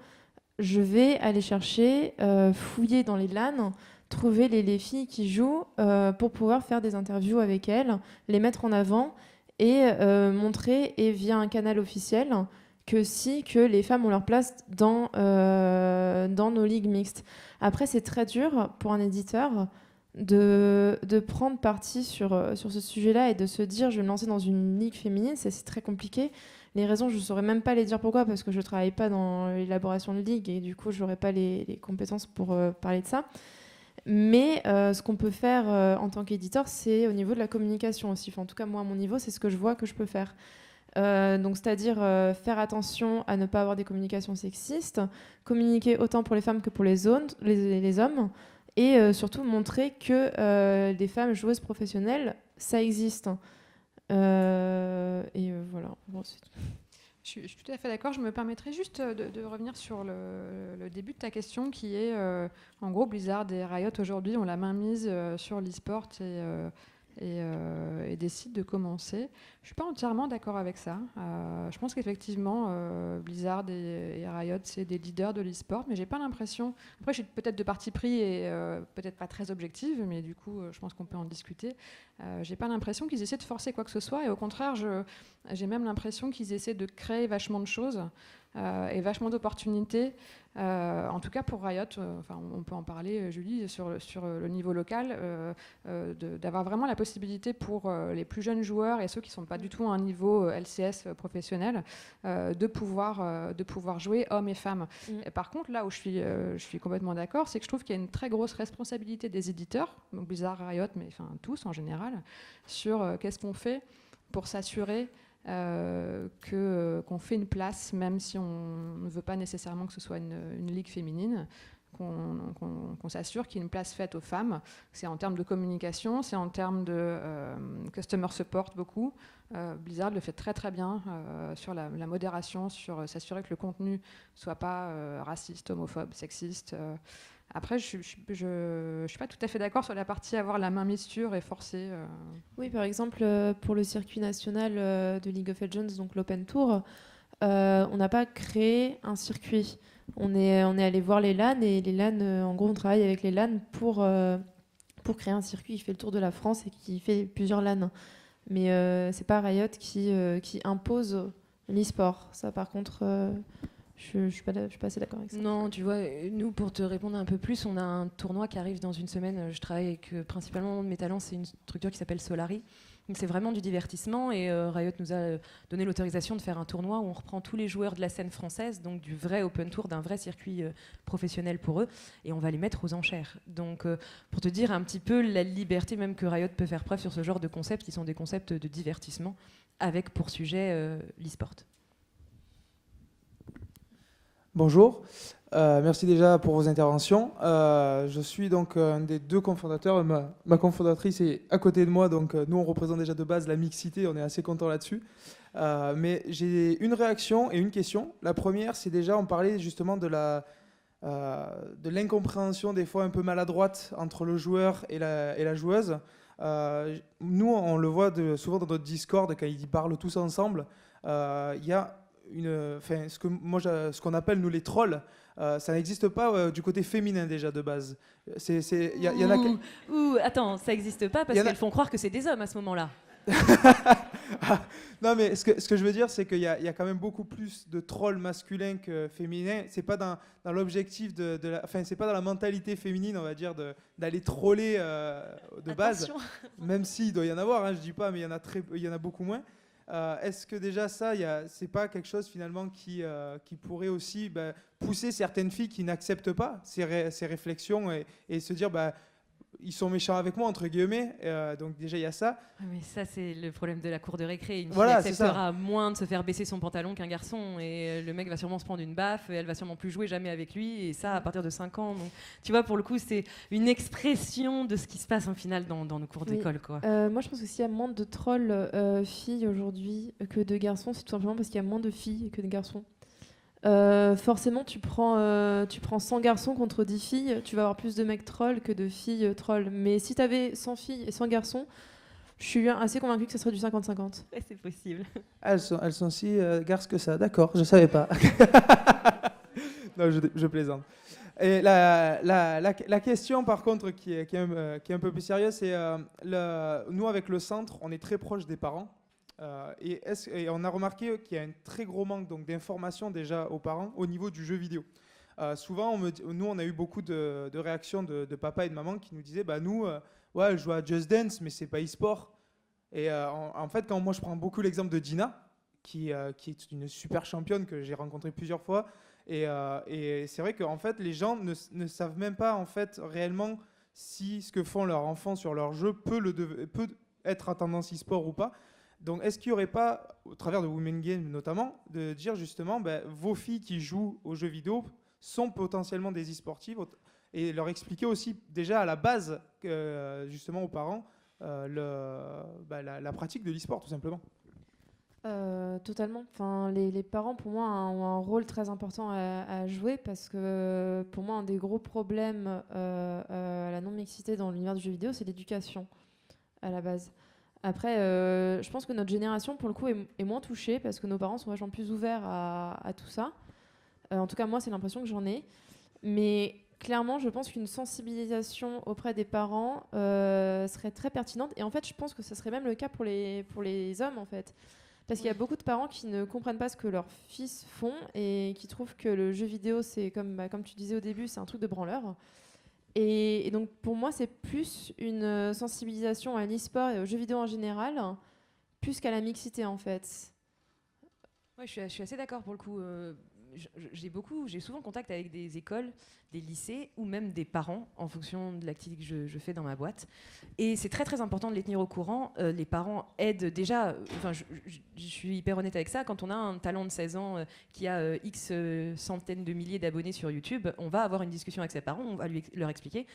je vais aller chercher, fouiller dans les LAN, trouver les filles qui jouent pour pouvoir faire des interviews avec elles, les mettre en avant et montrer, et via un canal officiel, que les femmes ont leur place dans nos ligues mixtes. Après, c'est très dur pour un éditeur de prendre parti sur ce sujet-là et de se dire je vais me lancer dans une ligue féminine. C'est très compliqué. Les raisons, je ne saurais même pas les dire pourquoi, parce que je ne travaille pas dans l'élaboration de ligue et du coup, je n'aurais pas les compétences pour parler de ça. Mais ce qu'on peut faire en tant qu'éditeur, c'est au niveau de la communication aussi. Enfin, en tout cas, moi, à mon niveau, c'est ce que je vois que je peux faire. Donc, c'est-à-dire faire attention à ne pas avoir des communications sexistes, communiquer autant pour les femmes que pour les hommes, et surtout montrer que les femmes joueuses professionnelles, ça existe. Voilà. Bon, je suis tout à fait d'accord. Je me permettrais juste de revenir sur le début de ta question, qui est, en gros, Blizzard et Riot aujourd'hui ont la main mise sur l'e-sport et décident de commencer. Je ne suis pas entièrement d'accord avec ça. Je pense qu'effectivement, Blizzard et Riot, c'est des leaders de l'e-sport, mais j'ai pas l'impression... Après, je suis peut-être de parti pris et peut-être pas très objective, mais du coup, je pense qu'on peut en discuter. J'ai pas l'impression qu'ils essaient de forcer quoi que ce soit, et au contraire, j'ai même l'impression qu'ils essaient de créer vachement de choses et vachement d'opportunités. En tout cas pour Riot, on peut en parler, Julie, sur le niveau local, d'avoir vraiment la possibilité pour les plus jeunes joueurs et ceux qui ne sont pas du tout à un niveau LCS professionnel, de pouvoir jouer hommes et femmes. Et par contre, là où je suis complètement d'accord, c'est que je trouve qu'il y a une très grosse responsabilité des éditeurs, donc Blizzard, Riot, mais tous en général, sur qu'est-ce qu'on fait pour s'assurer qu'on fait une place, même si on ne veut pas nécessairement que ce soit une ligue féminine, qu'on s'assure qu'il y ait une place faite aux femmes. C'est en termes de communication, c'est en termes de customer support beaucoup. Blizzard le fait très très bien sur la modération, sur s'assurer que le contenu ne soit pas raciste, homophobe, sexiste. Après, je ne suis pas tout à fait d'accord sur la partie avoir la main mise sur et forcer. Oui, par exemple, pour le circuit national de League of Legends, donc l'Open Tour, on n'a pas créé un circuit. On est allé voir les LAN, et les LAN, en gros, on travaille avec les LAN pour créer un circuit qui fait le tour de la France et qui fait plusieurs LAN. Mais c'est pas Riot qui impose l'e-sport. Ça, par contre... Je ne suis pas assez d'accord avec ça. Non, tu vois, nous, pour te répondre un peu plus, on a un tournoi qui arrive dans une semaine. Je travaille avec principalement Mes Talents, c'est une structure qui s'appelle Solari. Donc c'est vraiment du divertissement, et Riot nous a donné l'autorisation de faire un tournoi où on reprend tous les joueurs de la scène française, donc du vrai Open Tour, d'un vrai circuit professionnel pour eux, et on va les mettre aux enchères. Donc pour te dire un petit peu la liberté même que Riot peut faire preuve sur ce genre de concepts, qui sont des concepts de divertissement, avec pour sujet l'e-sport. Bonjour, merci déjà pour vos interventions. Je suis donc un des deux cofondateurs. Ma cofondatrice est à côté de moi, donc nous on représente déjà de base la mixité, on est assez content là-dessus. Mais j'ai une réaction et une question. La première, c'est déjà, on parlait justement de de l'incompréhension des fois un peu maladroite entre le joueur et la joueuse. Nous, on le voit souvent dans notre Discord, quand ils parlent tous ensemble, il y a ce qu'on appelle nous les trolls. Ça n'existe pas du côté féminin déjà de base. Attends, ça n'existe pas parce qu'elles font croire que c'est des hommes à ce moment-là. Non, mais ce que je veux dire, c'est qu'il y a quand même beaucoup plus de trolls masculins que féminins. C'est pas dans l'objectif c'est pas dans la mentalité féminine, on va dire, d'aller troller de base. Même s'il doit y en avoir, hein, je dis pas, mais il y en a beaucoup moins. Est-ce que déjà ça, c'est pas quelque chose finalement qui pourrait aussi pousser certaines filles qui n'acceptent pas ces réflexions et se dire ils sont méchants avec moi, entre guillemets, donc déjà il y a ça. Mais ça, c'est le problème de la cour de récré. Une fille acceptera moins de se faire baisser son pantalon qu'un garçon, et le mec va sûrement se prendre une baffe, et elle va sûrement plus jouer jamais avec lui, et ça à partir de 5 ans. Donc, tu vois, pour le coup, c'est une expression de ce qui se passe en finale dans nos cours d'école, quoi. Moi, je pense que s'il y a moins de trolls filles aujourd'hui que de garçons, c'est tout simplement parce qu'il y a moins de filles que de garçons. Forcément, tu prends 100 garçons contre 10 filles, tu vas avoir plus de mecs trolls que de filles trolls. Mais si tu avais 100 filles et 100 garçons, je suis assez convaincue que ce serait du 50-50. Ouais, c'est possible. Elles sont si garces que ça, d'accord, je savais pas. Non, je plaisante. Et la question, par contre, qui est un peu plus sérieuse, c'est nous, avec le centre, on est très proche des parents. Et on a remarqué qu'il y a un très gros manque d'informations déjà aux parents au niveau du jeu vidéo. Souvent, nous, on a eu beaucoup de réactions de papa et de maman qui nous disaient nous, je joue à Just Dance, mais c'est pas e-sport. Et en fait, quand moi je prends beaucoup l'exemple de Dina, qui est une super championne que j'ai rencontrée plusieurs fois, et c'est vrai qu'en fait, les gens ne savent même pas en fait réellement si ce que font leurs enfants sur leur jeu peut être à tendance e-sport ou pas. Donc, est-ce qu'il n'y aurait pas, au travers de Women Game notamment, de dire justement, vos filles qui jouent aux jeux vidéo sont potentiellement des e-sportives, et leur expliquer aussi déjà à la base, justement aux parents, la pratique de l'e-sport, tout simplement. Totalement. Enfin, les parents, pour moi, ont un rôle très important à jouer, parce que pour moi, un des gros problèmes à la non-mixité dans l'univers du jeu vidéo, c'est l'éducation à la base. Après, je pense que notre génération, pour le coup, est moins touchée, parce que nos parents sont vachement plus ouverts à tout ça. En tout cas, moi, c'est l'impression que j'en ai. Mais clairement, je pense qu'une sensibilisation auprès des parents serait très pertinente. Et en fait, je pense que ce serait même le cas pour les hommes, en fait. Parce qu'il y a beaucoup de parents qui ne comprennent pas ce que leurs fils font et qui trouvent que le jeu vidéo, c'est comme tu disais au début, c'est un truc de branleur. Et donc pour moi, c'est plus une sensibilisation à l'e-sport et aux jeux vidéo en général, plus qu'à la mixité en fait. Ouais, je suis assez d'accord pour le coup. J'ai souvent contact avec des écoles, des lycées ou même des parents en fonction de l'activité que je fais dans ma boîte. Et c'est très très important de les tenir au courant. Les parents aident déjà, je suis hyper honnête avec ça, quand on a un talent de 16 ans qui a X centaines de milliers d'abonnés sur YouTube, on va avoir une discussion avec ses parents, on va leur expliquer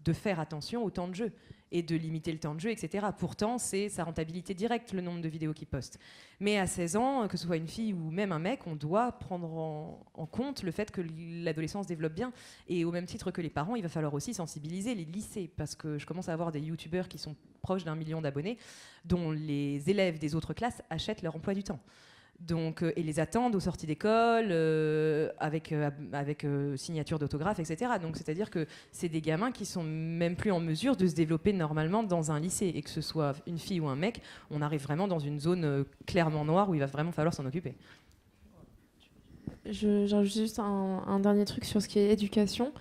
de faire attention au temps de jeu et de limiter le temps de jeu, etc. Pourtant, c'est sa rentabilité directe, le nombre de vidéos qu'il poste. Mais à 16 ans, que ce soit une fille ou même un mec, on doit prendre en compte le fait que l'adolescence développe bien. Et au même titre que les parents, il va falloir aussi sensibiliser les lycées, parce que je commence à avoir des youtubeurs qui sont proches d'1 million d'abonnés, dont les élèves des autres classes achètent leur emploi du temps. Donc, et les attendent aux sorties d'école, avec signature d'autographe, etc. Donc, c'est-à-dire que c'est des gamins qui sont même plus en mesure de se développer normalement dans un lycée. Et que ce soit une fille ou un mec, on arrive vraiment dans une zone clairement noire où il va vraiment falloir s'en occuper. J'ajoute juste un dernier truc sur ce qui est éducation.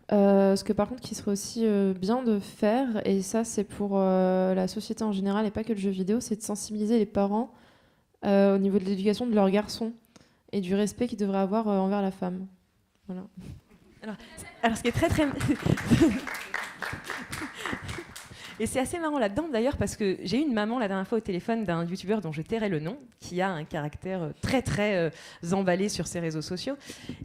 Ce que par contre qui serait aussi bien de faire, et ça c'est pour la société en général et pas que le jeu vidéo, c'est de sensibiliser les parents au niveau de l'éducation de leurs garçons et du respect qu'ils devraient avoir envers la femme. Voilà. Alors ce qui est très très... Et c'est assez marrant là-dedans d'ailleurs, parce que j'ai eu une maman la dernière fois au téléphone d'un youtubeur dont je tairai le nom, qui a un caractère très très emballé sur ses réseaux sociaux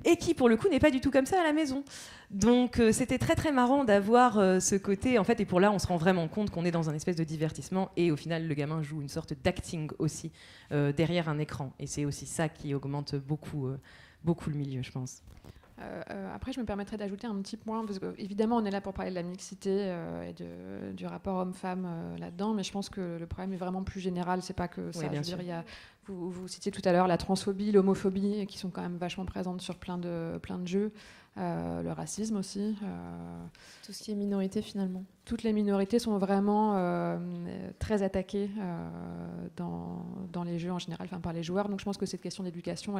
et qui pour le coup n'est pas du tout comme ça à la maison. Donc c'était très très marrant d'avoir ce côté en fait, et pour là on se rend vraiment compte qu'on est dans un espèce de divertissement et au final le gamin joue une sorte d'acting aussi derrière un écran, et c'est aussi ça qui augmente beaucoup le milieu, je pense. Après, je me permettrais d'ajouter un petit point, parce qu'évidemment, on est là pour parler de la mixité et du rapport homme-femme là-dedans, mais je pense que le problème est vraiment plus général. C'est pas que ça. Oui, bien Je veux sûr. dire, vous citiez tout à l'heure la transphobie, l'homophobie, qui sont quand même vachement présentes sur plein de jeux. Le racisme aussi. Tout ce qui est minorité finalement. Toutes les minorités sont vraiment très attaquées dans les jeux en général, par les joueurs. Donc je pense que cette question d'éducation,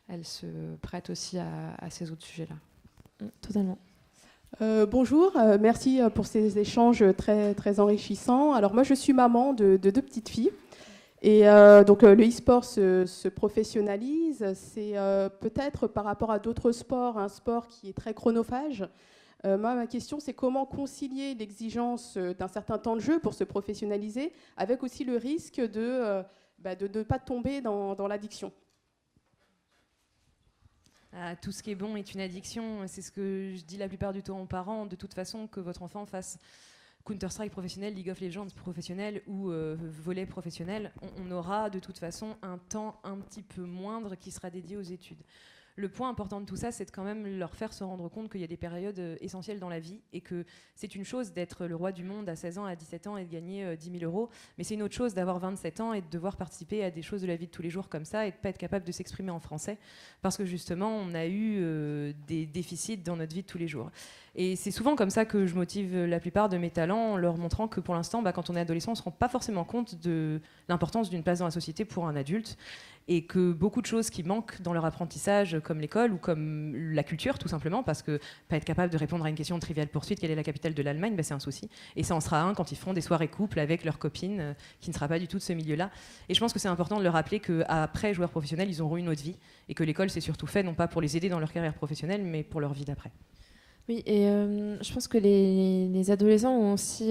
elle se prête aussi à ces autres sujets-là. Totalement. Bonjour, merci pour ces échanges très, très enrichissants. Alors moi je suis maman de 2 petites filles. Et donc le e-sport se professionnalise. C'est peut-être par rapport à d'autres sports, un sport qui est très chronophage. Ma question, c'est comment concilier l'exigence d'un certain temps de jeu pour se professionnaliser avec aussi le risque de ne pas tomber dans l'addiction. Tout ce qui est bon est une addiction. C'est ce que je dis la plupart du temps aux parents. De toute façon, que votre enfant fasse Counter-Strike professionnel, League of Legends professionnel ou volley professionnel, on aura de toute façon un temps un petit peu moindre qui sera dédié aux études. Le point important de tout ça, c'est de quand même leur faire se rendre compte qu'il y a des périodes essentielles dans la vie et que c'est une chose d'être le roi du monde à 16 ans, à 17 ans et de gagner 10 000 euros, mais c'est une autre chose d'avoir 27 ans et de devoir participer à des choses de la vie de tous les jours comme ça et de ne pas être capable de s'exprimer en français parce que justement, on a eu des déficits dans notre vie de tous les jours. Et c'est souvent comme ça que je motive la plupart de mes talents en leur montrant que pour l'instant, quand on est adolescent, on ne se rend pas forcément compte de l'importance d'une place dans la société pour un adulte et que beaucoup de choses qui manquent dans leur apprentissage, comme l'école ou comme la culture, tout simplement, parce que pas être capable de répondre à une question de Trivial Pursuit, quelle est la capitale de l'Allemagne, c'est un souci. Et ça en sera un quand ils feront des soirées couples avec leurs copines, qui ne sera pas du tout de ce milieu-là. Et je pense que c'est important de leur rappeler qu'après joueurs professionnels, ils auront une autre vie et que l'école, c'est surtout fait, non pas pour les aider dans leur carrière professionnelle, mais pour leur vie d'après. Oui, et je pense que les adolescents ont aussi,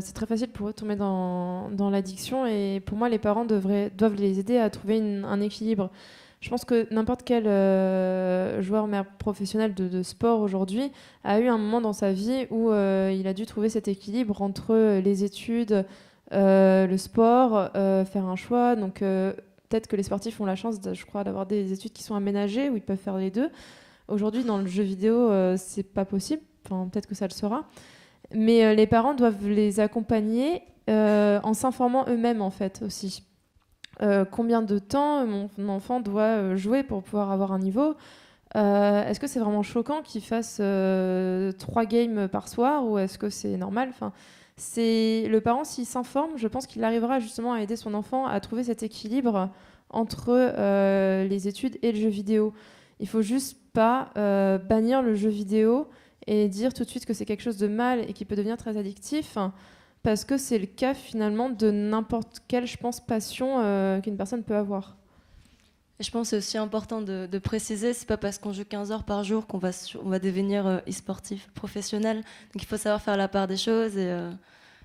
c'est très facile pour eux de tomber dans l'addiction, et pour moi, les parents doivent les aider à trouver un équilibre. Je pense que n'importe quel joueur mère professionnel de sport aujourd'hui a eu un moment dans sa vie où il a dû trouver cet équilibre entre les études, le sport, faire un choix. Donc peut-être que les sportifs ont la chance, je crois, d'avoir des études qui sont aménagées, où ils peuvent faire les deux. Aujourd'hui, dans le jeu vidéo, c'est pas possible. Enfin, peut-être que ça le sera. Mais les parents doivent les accompagner en s'informant eux-mêmes, en fait, aussi. Combien de temps mon enfant doit jouer pour pouvoir avoir un niveau ? Est-ce que c'est vraiment choquant qu'il fasse 3 games par soir, ou est-ce que c'est normal ? Enfin, le parent, s'il s'informe, je pense qu'il arrivera justement à aider son enfant à trouver cet équilibre entre les études et le jeu vidéo. Il faut juste pas bannir le jeu vidéo et dire tout de suite que c'est quelque chose de mal et qui peut devenir très addictif, parce que c'est le cas finalement de n'importe quelle, je pense, passion qu'une personne peut avoir. Et je pense que c'est aussi important de préciser, c'est pas parce qu'on joue 15 heures par jour qu'on va devenir e-sportif professionnel. Donc il faut savoir faire la part des choses. Et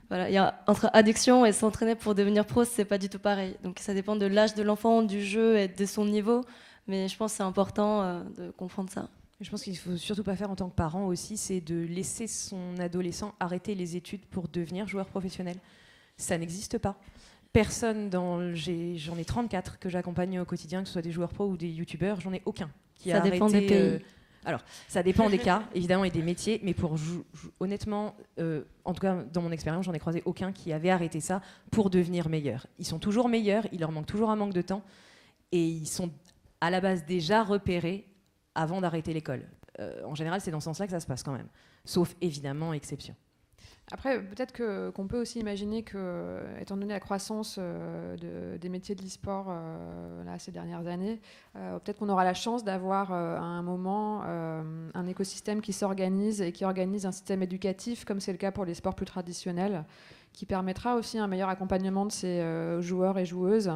voilà, entre addiction et s'entraîner pour devenir pro, c'est pas du tout pareil. Donc ça dépend de l'âge de l'enfant, du jeu et de son niveau. Mais je pense que c'est important de comprendre ça. Je pense qu'il ne faut surtout pas faire en tant que parent aussi, c'est de laisser son adolescent arrêter les études pour devenir joueur professionnel. Ça n'existe pas. Personne j'en ai 34 que j'accompagne au quotidien, que ce soit des joueurs pro ou des youtubeurs, j'en ai aucun qui a arrêté. Ça dépend des pays. Alors, ça dépend des cas, évidemment, et des métiers, mais honnêtement, en tout cas, dans mon expérience, j'en ai croisé aucun qui avait arrêté ça pour devenir meilleur. Ils sont toujours meilleurs, il leur manque toujours un manque de temps, et ils sont à la base déjà repérés avant d'arrêter l'école. En général, c'est dans ce sens-là que ça se passe quand même, sauf évidemment exception. Après, peut-être qu'on peut aussi imaginer que, étant donné la croissance des métiers de l'e-sport là, ces dernières années, peut-être qu'on aura la chance d'avoir à un moment un écosystème qui s'organise et qui organise un système éducatif, comme c'est le cas pour les sports plus traditionnels, qui permettra aussi un meilleur accompagnement de ces joueurs et joueuses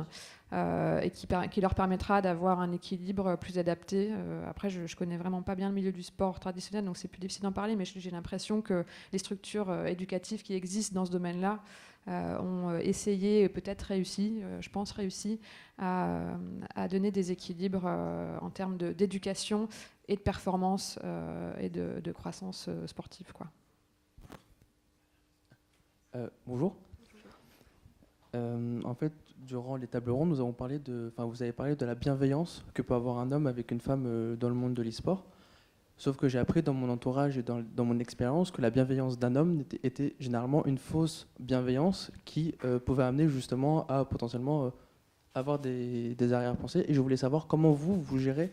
et qui leur permettra d'avoir un équilibre plus adapté. Après, je connais vraiment pas bien le milieu du sport traditionnel, donc c'est plus difficile d'en parler, mais j'ai l'impression que les structures éducatives qui existent dans ce domaine-là ont essayé, peut-être réussi, je pense réussi, à donner des équilibres en termes d'éducation et de performance et de croissance sportive, quoi. Bonjour. En fait, durant les tables rondes, vous avez parlé de la bienveillance que peut avoir un homme avec une femme dans le monde de l'e-sport. Sauf que j'ai appris dans mon entourage et dans mon expérience que la bienveillance d'un homme était généralement une fausse bienveillance qui pouvait amener justement à potentiellement avoir des arrière-pensées. Et je voulais savoir comment vous gérez,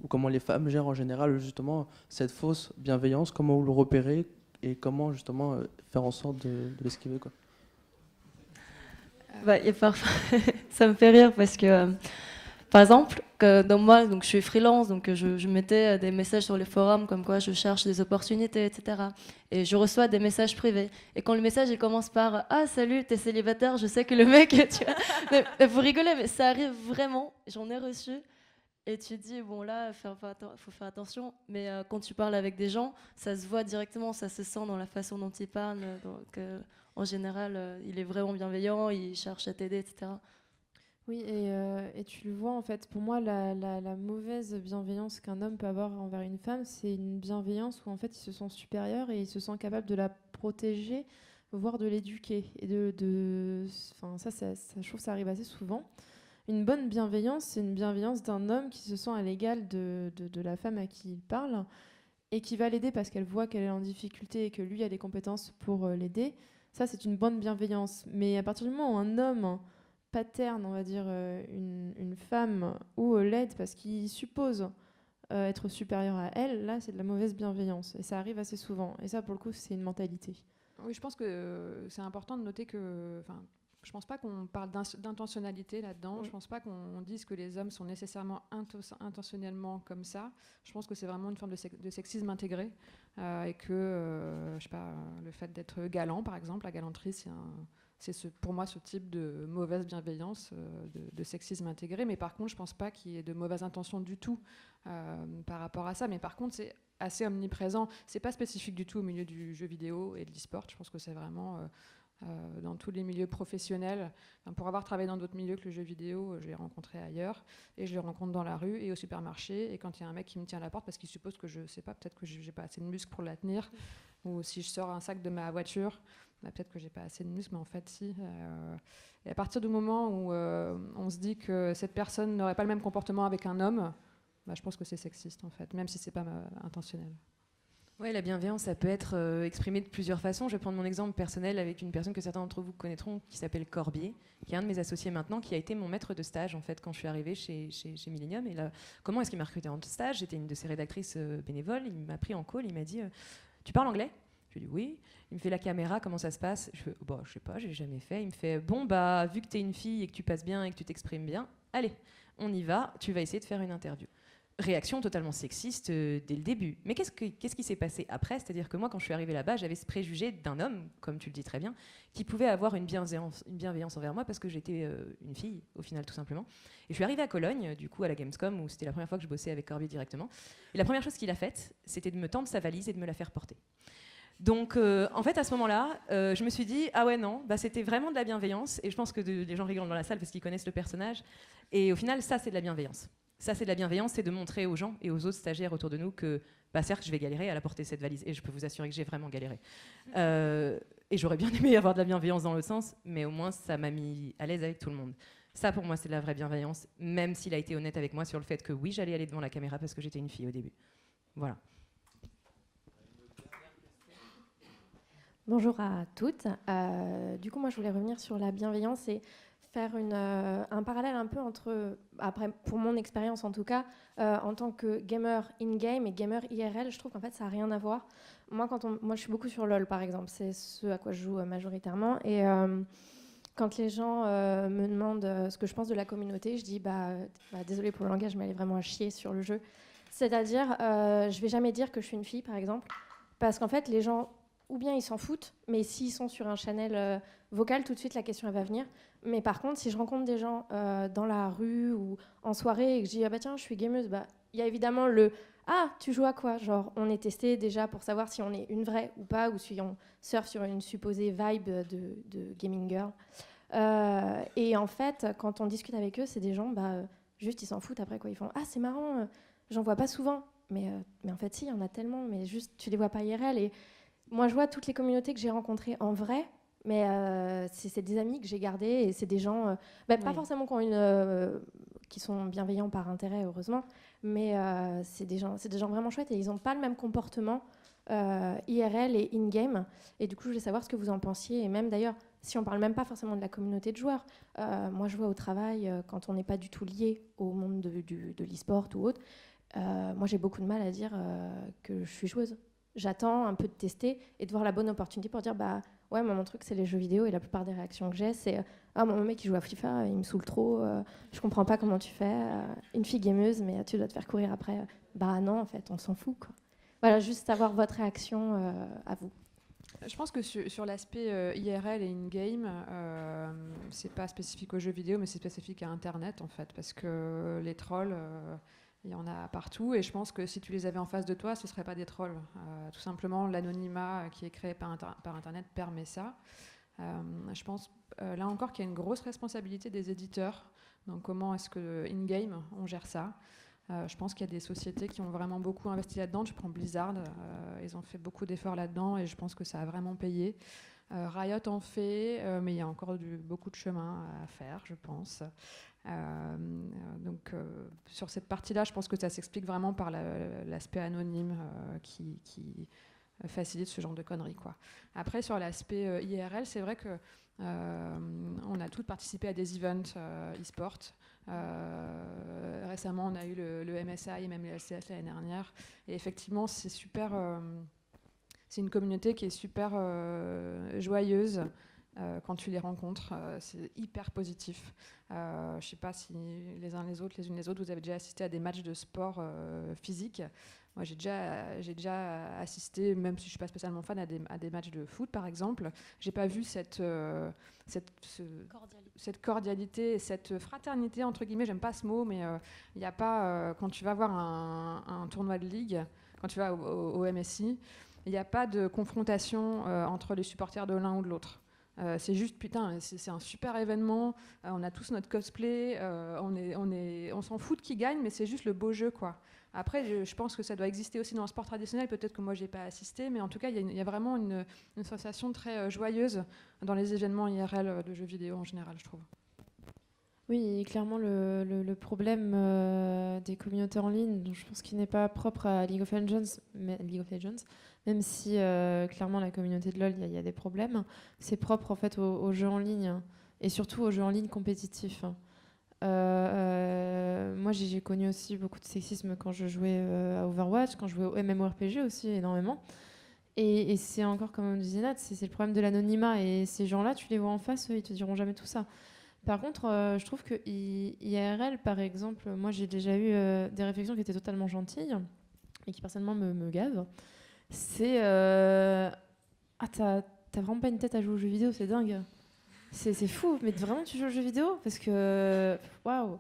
ou comment les femmes gèrent en général justement cette fausse bienveillance, comment vous le repérez et comment justement faire en sorte de l'esquiver, quoi. Il y a parfois... ça me fait rire parce que, par exemple, donc moi, donc, je suis freelance, donc je mettais des messages sur les forums comme quoi je cherche des opportunités, etc. Et je reçois des messages privés. Et quand le message il commence par « Ah, salut, t'es célibataire, je sais que le mec... » tu vois, mais vous rigolez, mais ça arrive vraiment. J'en ai reçu. Et tu te dis, bon là, faut faire attention. Mais quand tu parles avec des gens, ça se voit directement, ça se sent dans la façon dont ils parlent. Donc, en général, il est vraiment bienveillant, il cherche à t'aider, etc. Oui, et tu le vois en fait. Pour moi, la mauvaise bienveillance qu'un homme peut avoir envers une femme, c'est une bienveillance où en fait il se sent supérieur et il se sent capable de la protéger, voire de l'éduquer. Et ça, je trouve que ça arrive assez souvent. Une bonne bienveillance, c'est une bienveillance d'un homme qui se sent à l'égal de la femme à qui il parle et qui va l'aider parce qu'elle voit qu'elle est en difficulté et que lui a les compétences pour l'aider. Ça, c'est une bonne bienveillance. Mais à partir du moment où un homme paterne, on va dire, une femme ou l'aide parce qu'il suppose être supérieur à elle, là, c'est de la mauvaise bienveillance. Et ça arrive assez souvent. Et ça, pour le coup, c'est une mentalité. Oui, je pense que c'est important de noter que... Je pense pas qu'on parle d'intentionnalité là-dedans. Oui. Je pense pas qu'on dise que les hommes sont nécessairement intentionnellement comme ça. Je pense que c'est vraiment une forme de sexisme intégré et que, je sais pas, le fait d'être galant, par exemple, la galanterie, c'est pour moi ce type de mauvaise bienveillance, de sexisme intégré. Mais par contre, je pense pas qu'il y ait de mauvaise intention du tout par rapport à ça. Mais par contre, c'est assez omniprésent. C'est pas spécifique du tout au milieu du jeu vidéo et de l'e-sport. Je pense que c'est vraiment... dans tous les milieux professionnels. Pour avoir travaillé dans d'autres milieux que le jeu vidéo, je l'ai rencontré ailleurs et je le rencontre dans la rue et au supermarché. Et quand il y a un mec qui me tient à la porte parce qu'il suppose que je sais pas, peut-être que j'ai pas assez de muscles pour la tenir, ou si je sors un sac de ma voiture, peut-être que j'ai pas assez de muscles, mais en fait si. Et à partir du moment où on se dit que cette personne n'aurait pas le même comportement avec un homme, je pense que c'est sexiste en fait, même si c'est pas intentionnel. Ouais, la bienveillance, ça peut être exprimée de plusieurs façons. Je vais prendre mon exemple personnel avec une personne que certains d'entre vous connaîtront, qui s'appelle Corbier, qui est un de mes associés maintenant, qui a été mon maître de stage en fait quand je suis arrivée chez Millennium. Et là, comment est-ce qu'il m'a recruté en stage? J'étais une de ses rédactrices bénévoles. Il m'a pris en call. Il m'a dit tu parles anglais? Je lui ai dit oui. Il me fait la caméra, comment ça se passe? Je fais je sais pas, j'ai jamais fait. Il me fait bon vu que tu es une fille et que tu passes bien et que tu t'exprimes bien, allez, on y va. Tu vas essayer de faire une interview. Réaction totalement sexiste dès le début. Mais qu'est-ce qui s'est passé après? C'est-à-dire que moi, quand je suis arrivée là-bas, j'avais ce préjugé d'un homme, comme tu le dis très bien, qui pouvait avoir une bienveillance envers moi parce que j'étais une fille, au final, tout simplement. Et je suis arrivée à Cologne, du coup, à la Gamescom, où c'était la première fois que je bossais avec Corbier directement. Et la première chose qu'il a faite, c'était de me tendre sa valise et de me la faire porter. Donc, en fait, à ce moment-là, je me suis dit, ah ouais, non, c'était vraiment de la bienveillance. Et je pense que les gens rigolent dans la salle parce qu'ils connaissent le personnage. Et au final, ça, c'est de la bienveillance. Ça, c'est de la bienveillance, c'est de montrer aux gens et aux autres stagiaires autour de nous que, certes, je vais galérer à la porter cette valise. Et je peux vous assurer que j'ai vraiment galéré. Et j'aurais bien aimé avoir de la bienveillance dans l'autre sens, mais au moins, ça m'a mis à l'aise avec tout le monde. Ça, pour moi, c'est de la vraie bienveillance, même s'il a été honnête avec moi sur le fait que, oui, j'allais aller devant la caméra parce que j'étais une fille au début. Voilà. Bonjour à toutes. Du coup, moi, je voulais revenir sur la bienveillance et faire un parallèle un peu entre, après, pour mon expérience en tout cas, en tant que gamer in-game et gamer IRL, je trouve qu'en fait, ça n'a rien à voir. Moi, je suis beaucoup sur LoL, par exemple. C'est ce à quoi je joue majoritairement. Et quand les gens me demandent ce que je pense de la communauté, je dis, désolé pour le langage, mais elle est vraiment à chier sur le jeu. C'est-à-dire, je ne vais jamais dire que je suis une fille, par exemple, parce qu'en fait, les gens... ou bien ils s'en foutent, mais s'ils sont sur un channel vocal, tout de suite la question elle va venir. Mais par contre, si je rencontre des gens dans la rue ou en soirée et que je dis tiens, je suis gameuse, il y a évidemment le tu joues à quoi? Genre, on est testé déjà pour savoir si on est une vraie ou pas, ou si on surfe sur une supposée vibe de gaming girl. Et en fait, quand on discute avec eux, c'est des gens, juste ils s'en foutent après quoi. Ils font c'est marrant, j'en vois pas souvent. Mais en fait, si, il y en a tellement, mais juste tu les vois pas IRL. Et moi, je vois toutes les communautés que j'ai rencontrées en vrai, mais c'est des amis que j'ai gardés et c'est des gens, pas forcément qui sont bienveillants par intérêt, heureusement, mais c'est des gens vraiment chouettes et ils n'ont pas le même comportement IRL et in-game. Et du coup, je voulais savoir ce que vous en pensiez. Et même d'ailleurs, si on parle même pas forcément de la communauté de joueurs, moi je vois au travail, quand on n'est pas du tout lié au monde de l'e-sport ou autre, moi j'ai beaucoup de mal à dire que je suis joueuse. J'attends un peu de tester et de voir la bonne opportunité pour dire bah ouais, moi mon truc c'est les jeux vidéo et la plupart des réactions que j'ai c'est ah mon mec qui joue à FIFA il me saoule trop, je comprends pas comment tu fais, une fille gameuse mais tu dois te faire courir après. Bah non en fait on s'en fout quoi. Voilà, juste savoir votre réaction à vous. Je pense que sur l'aspect IRL et in-game, c'est pas spécifique aux jeux vidéo, mais c'est spécifique à Internet en fait, parce que les trolls, il y en a partout, et je pense que si tu les avais en face de toi, ce seraient pas des trolls. Tout simplement, l'anonymat qui est créé par Internet permet ça. Je pense là encore qu'il y a une grosse responsabilité des éditeurs. Donc comment est-ce que in-game on gère ça? Je pense qu'il y a des sociétés qui ont vraiment beaucoup investi là-dedans. Je prends Blizzard, ils ont fait beaucoup d'efforts là-dedans et je pense que ça a vraiment payé. Riot en fait, mais il y a encore beaucoup de chemin à faire, je pense. Donc sur cette partie-là, je pense que ça s'explique vraiment par l'aspect anonyme qui facilite ce genre de conneries, quoi. Après, sur l'aspect IRL, c'est vrai que on a tous participé à des events e-sport. Récemment, on a eu le MSI et même le LCS l'année dernière. Et effectivement, c'est super. C'est une communauté qui est super joyeuse quand tu les rencontres. C'est hyper positif. Je ne sais pas si les unes les autres, vous avez déjà assisté à des matchs de sport physique. Moi, j'ai déjà assisté, même si je ne suis pas spécialement fan, à des matchs de foot, par exemple. Je n'ai pas vu cette cordialité, cette fraternité, entre guillemets, j'aime pas ce mot, mais il n'y a pas, quand tu vas voir un tournoi de ligue, quand tu vas au MSI, il n'y a pas de confrontation entre les supporters de l'un ou de l'autre. C'est juste, putain, c'est un super événement, on a tous notre cosplay, on s'en fout de qui gagne, mais c'est juste le beau jeu, quoi. Après, je pense que ça doit exister aussi dans le sport traditionnel, peut-être que moi, je n'ai pas assisté, mais en tout cas, il y a vraiment une sensation très joyeuse dans les événements IRL de jeux vidéo en général, je trouve. Oui, clairement, le problème des communautés en ligne, je pense qu'il n'est pas propre à League of Legends, même si clairement la communauté de LoL, il y a des problèmes, c'est propre en fait aux jeux en ligne, et surtout aux jeux en ligne compétitifs. Moi, j'ai connu aussi beaucoup de sexisme quand je jouais à Overwatch, quand je jouais au MMORPG aussi énormément. Et c'est encore, comme on disait Nat, c'est le problème de l'anonymat. Et ces gens-là, tu les vois en face, eux, ils te diront jamais tout ça. Par contre, je trouve que IRL, par exemple, moi, j'ai déjà eu des réflexions qui étaient totalement gentilles et qui personnellement me gavent. C'est ah, t'as vraiment pas une tête à jouer aux jeux vidéo, c'est dingue. C'est fou, mais vraiment tu joues aux jeux vidéo parce que waouh.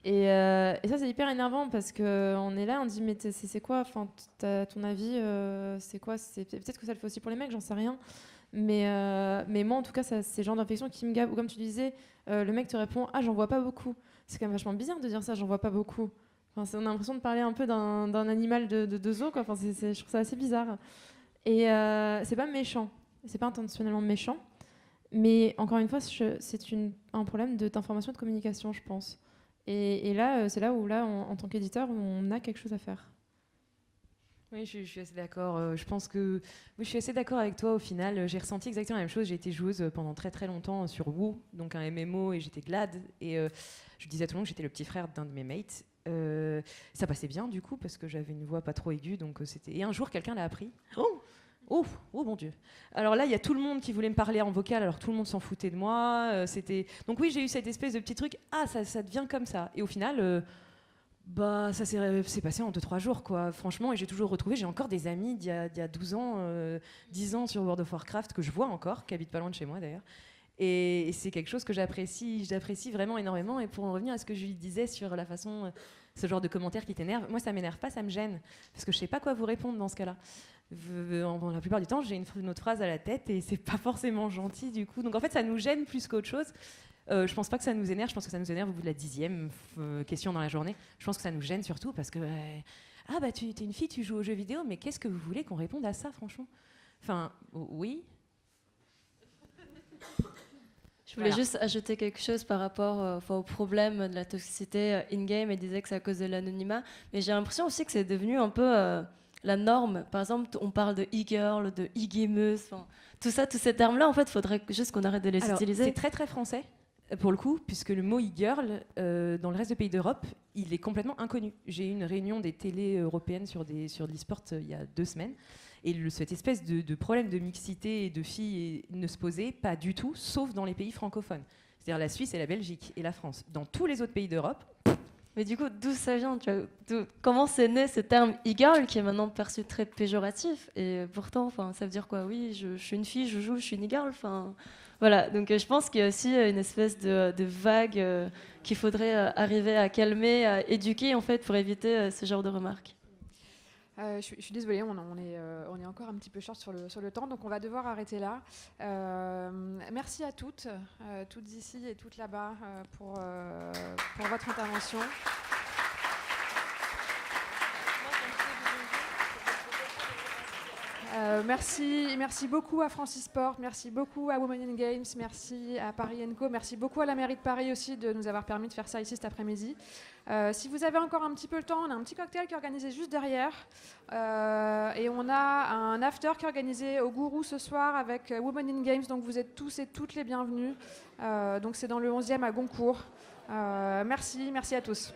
Et ça c'est hyper énervant parce que on est là, on dit mais c'est quoi, enfin ton avis, c'est quoi, peut-être que ça le fait aussi pour les mecs, j'en sais rien. Mais moi en tout cas c'est le genre d'infection qui me gave. Ou comme tu disais, le mec te répond ah j'en vois pas beaucoup. C'est quand même vachement bizarre de dire ça, j'en vois pas beaucoup. Enfin, on a l'impression de parler un peu d'un animal de zoo, quoi. Enfin, je trouve ça assez bizarre. Et c'est pas méchant, c'est pas intentionnellement méchant. Mais encore une fois, c'est un problème d'information et de communication, je pense. Et là, c'est là où, en tant qu'éditeur, on a quelque chose à faire. Oui, je suis assez d'accord. Je pense que oui, je suis assez d'accord avec toi au final. J'ai ressenti exactement la même chose. J'ai été joueuse pendant très très longtemps sur WoW, donc un MMO, et j'étais glad. Et je disais à tout le monde que j'étais le petit frère d'un de mes mates. Ça passait bien du coup parce que j'avais une voix pas trop aiguë, donc c'était. Et un jour, quelqu'un l'a appris. Oh mon Dieu. Alors là, il y a tout le monde qui voulait me parler en vocal, alors tout le monde s'en foutait de moi. Donc oui, j'ai eu cette espèce de petit truc. Ah, ça devient comme ça. Et au final, ça s'est passé en 2-3 jours, quoi. Franchement, et j'ai toujours retrouvé. J'ai encore des amis d'il y a 12 ans, 10 ans sur World of Warcraft que je vois encore, qui habitent pas loin de chez moi d'ailleurs. Et c'est quelque chose que j'apprécie vraiment énormément. Et pour en revenir à ce que je lui disais sur la façon, ce genre de commentaires qui t'énervent, moi ça m'énerve pas, ça me gêne. Parce que je sais pas quoi vous répondre dans ce cas-là. La plupart du temps, j'ai une autre phrase à la tête et c'est pas forcément gentil du coup. Donc en fait, ça nous gêne plus qu'autre chose. Je pense pas que ça nous énerve, je pense que ça nous énerve au bout de la 10e question dans la journée. Je pense que ça nous gêne surtout parce que tu es une fille, tu joues aux jeux vidéo, mais qu'est-ce que vous voulez qu'on réponde à ça, franchement? Enfin, oui. Je voulais Voilà. juste ajouter quelque chose par rapport au problème de la toxicité in-game. Elle disait que c'est à cause de l'anonymat. Mais j'ai l'impression aussi que c'est devenu un peu la norme. Par exemple, on parle de e-girl, de e-gameuse. Tout ça, tous ces termes-là, en fait, il faudrait juste qu'on arrête de les Alors, utiliser. c'est très très français pour le coup, puisque le mot e-girl, dans le reste des pays d'Europe, il est complètement inconnu. J'ai eu une réunion des télés européennes sur de l'e-sport il y a 2 semaines, et cette espèce de problème de mixité et de filles ne se posait pas du tout, sauf dans les pays francophones. C'est-à-dire la Suisse et la Belgique et la France. Dans tous les autres pays d'Europe, Mais du coup, d'où ça vient comment c'est né ce terme e-girl qui est maintenant perçu très péjoratif? Et pourtant, ça veut dire quoi? Oui, je suis une fille, je joue, je suis une e-girl. Voilà, donc je pense qu'il y a aussi une espèce de vague qu'il faudrait arriver à calmer, à éduquer en fait pour éviter ce genre de remarques. Je suis désolée, on est encore un petit peu short sur le temps, donc on va devoir arrêter là. Merci à toutes ici et toutes là-bas, pour votre intervention. Merci beaucoup à Francis Sport, merci beaucoup à Women in Games, merci à Paris & Co, merci beaucoup à la mairie de Paris aussi de nous avoir permis de faire ça ici cet après-midi. Si vous avez encore un petit peu le temps, on a un petit cocktail qui est organisé juste derrière, et on a un after qui est organisé au Gourou ce soir avec Women in Games, donc vous êtes tous et toutes les bienvenus. Donc c'est dans le 11e à Goncourt. Merci à tous.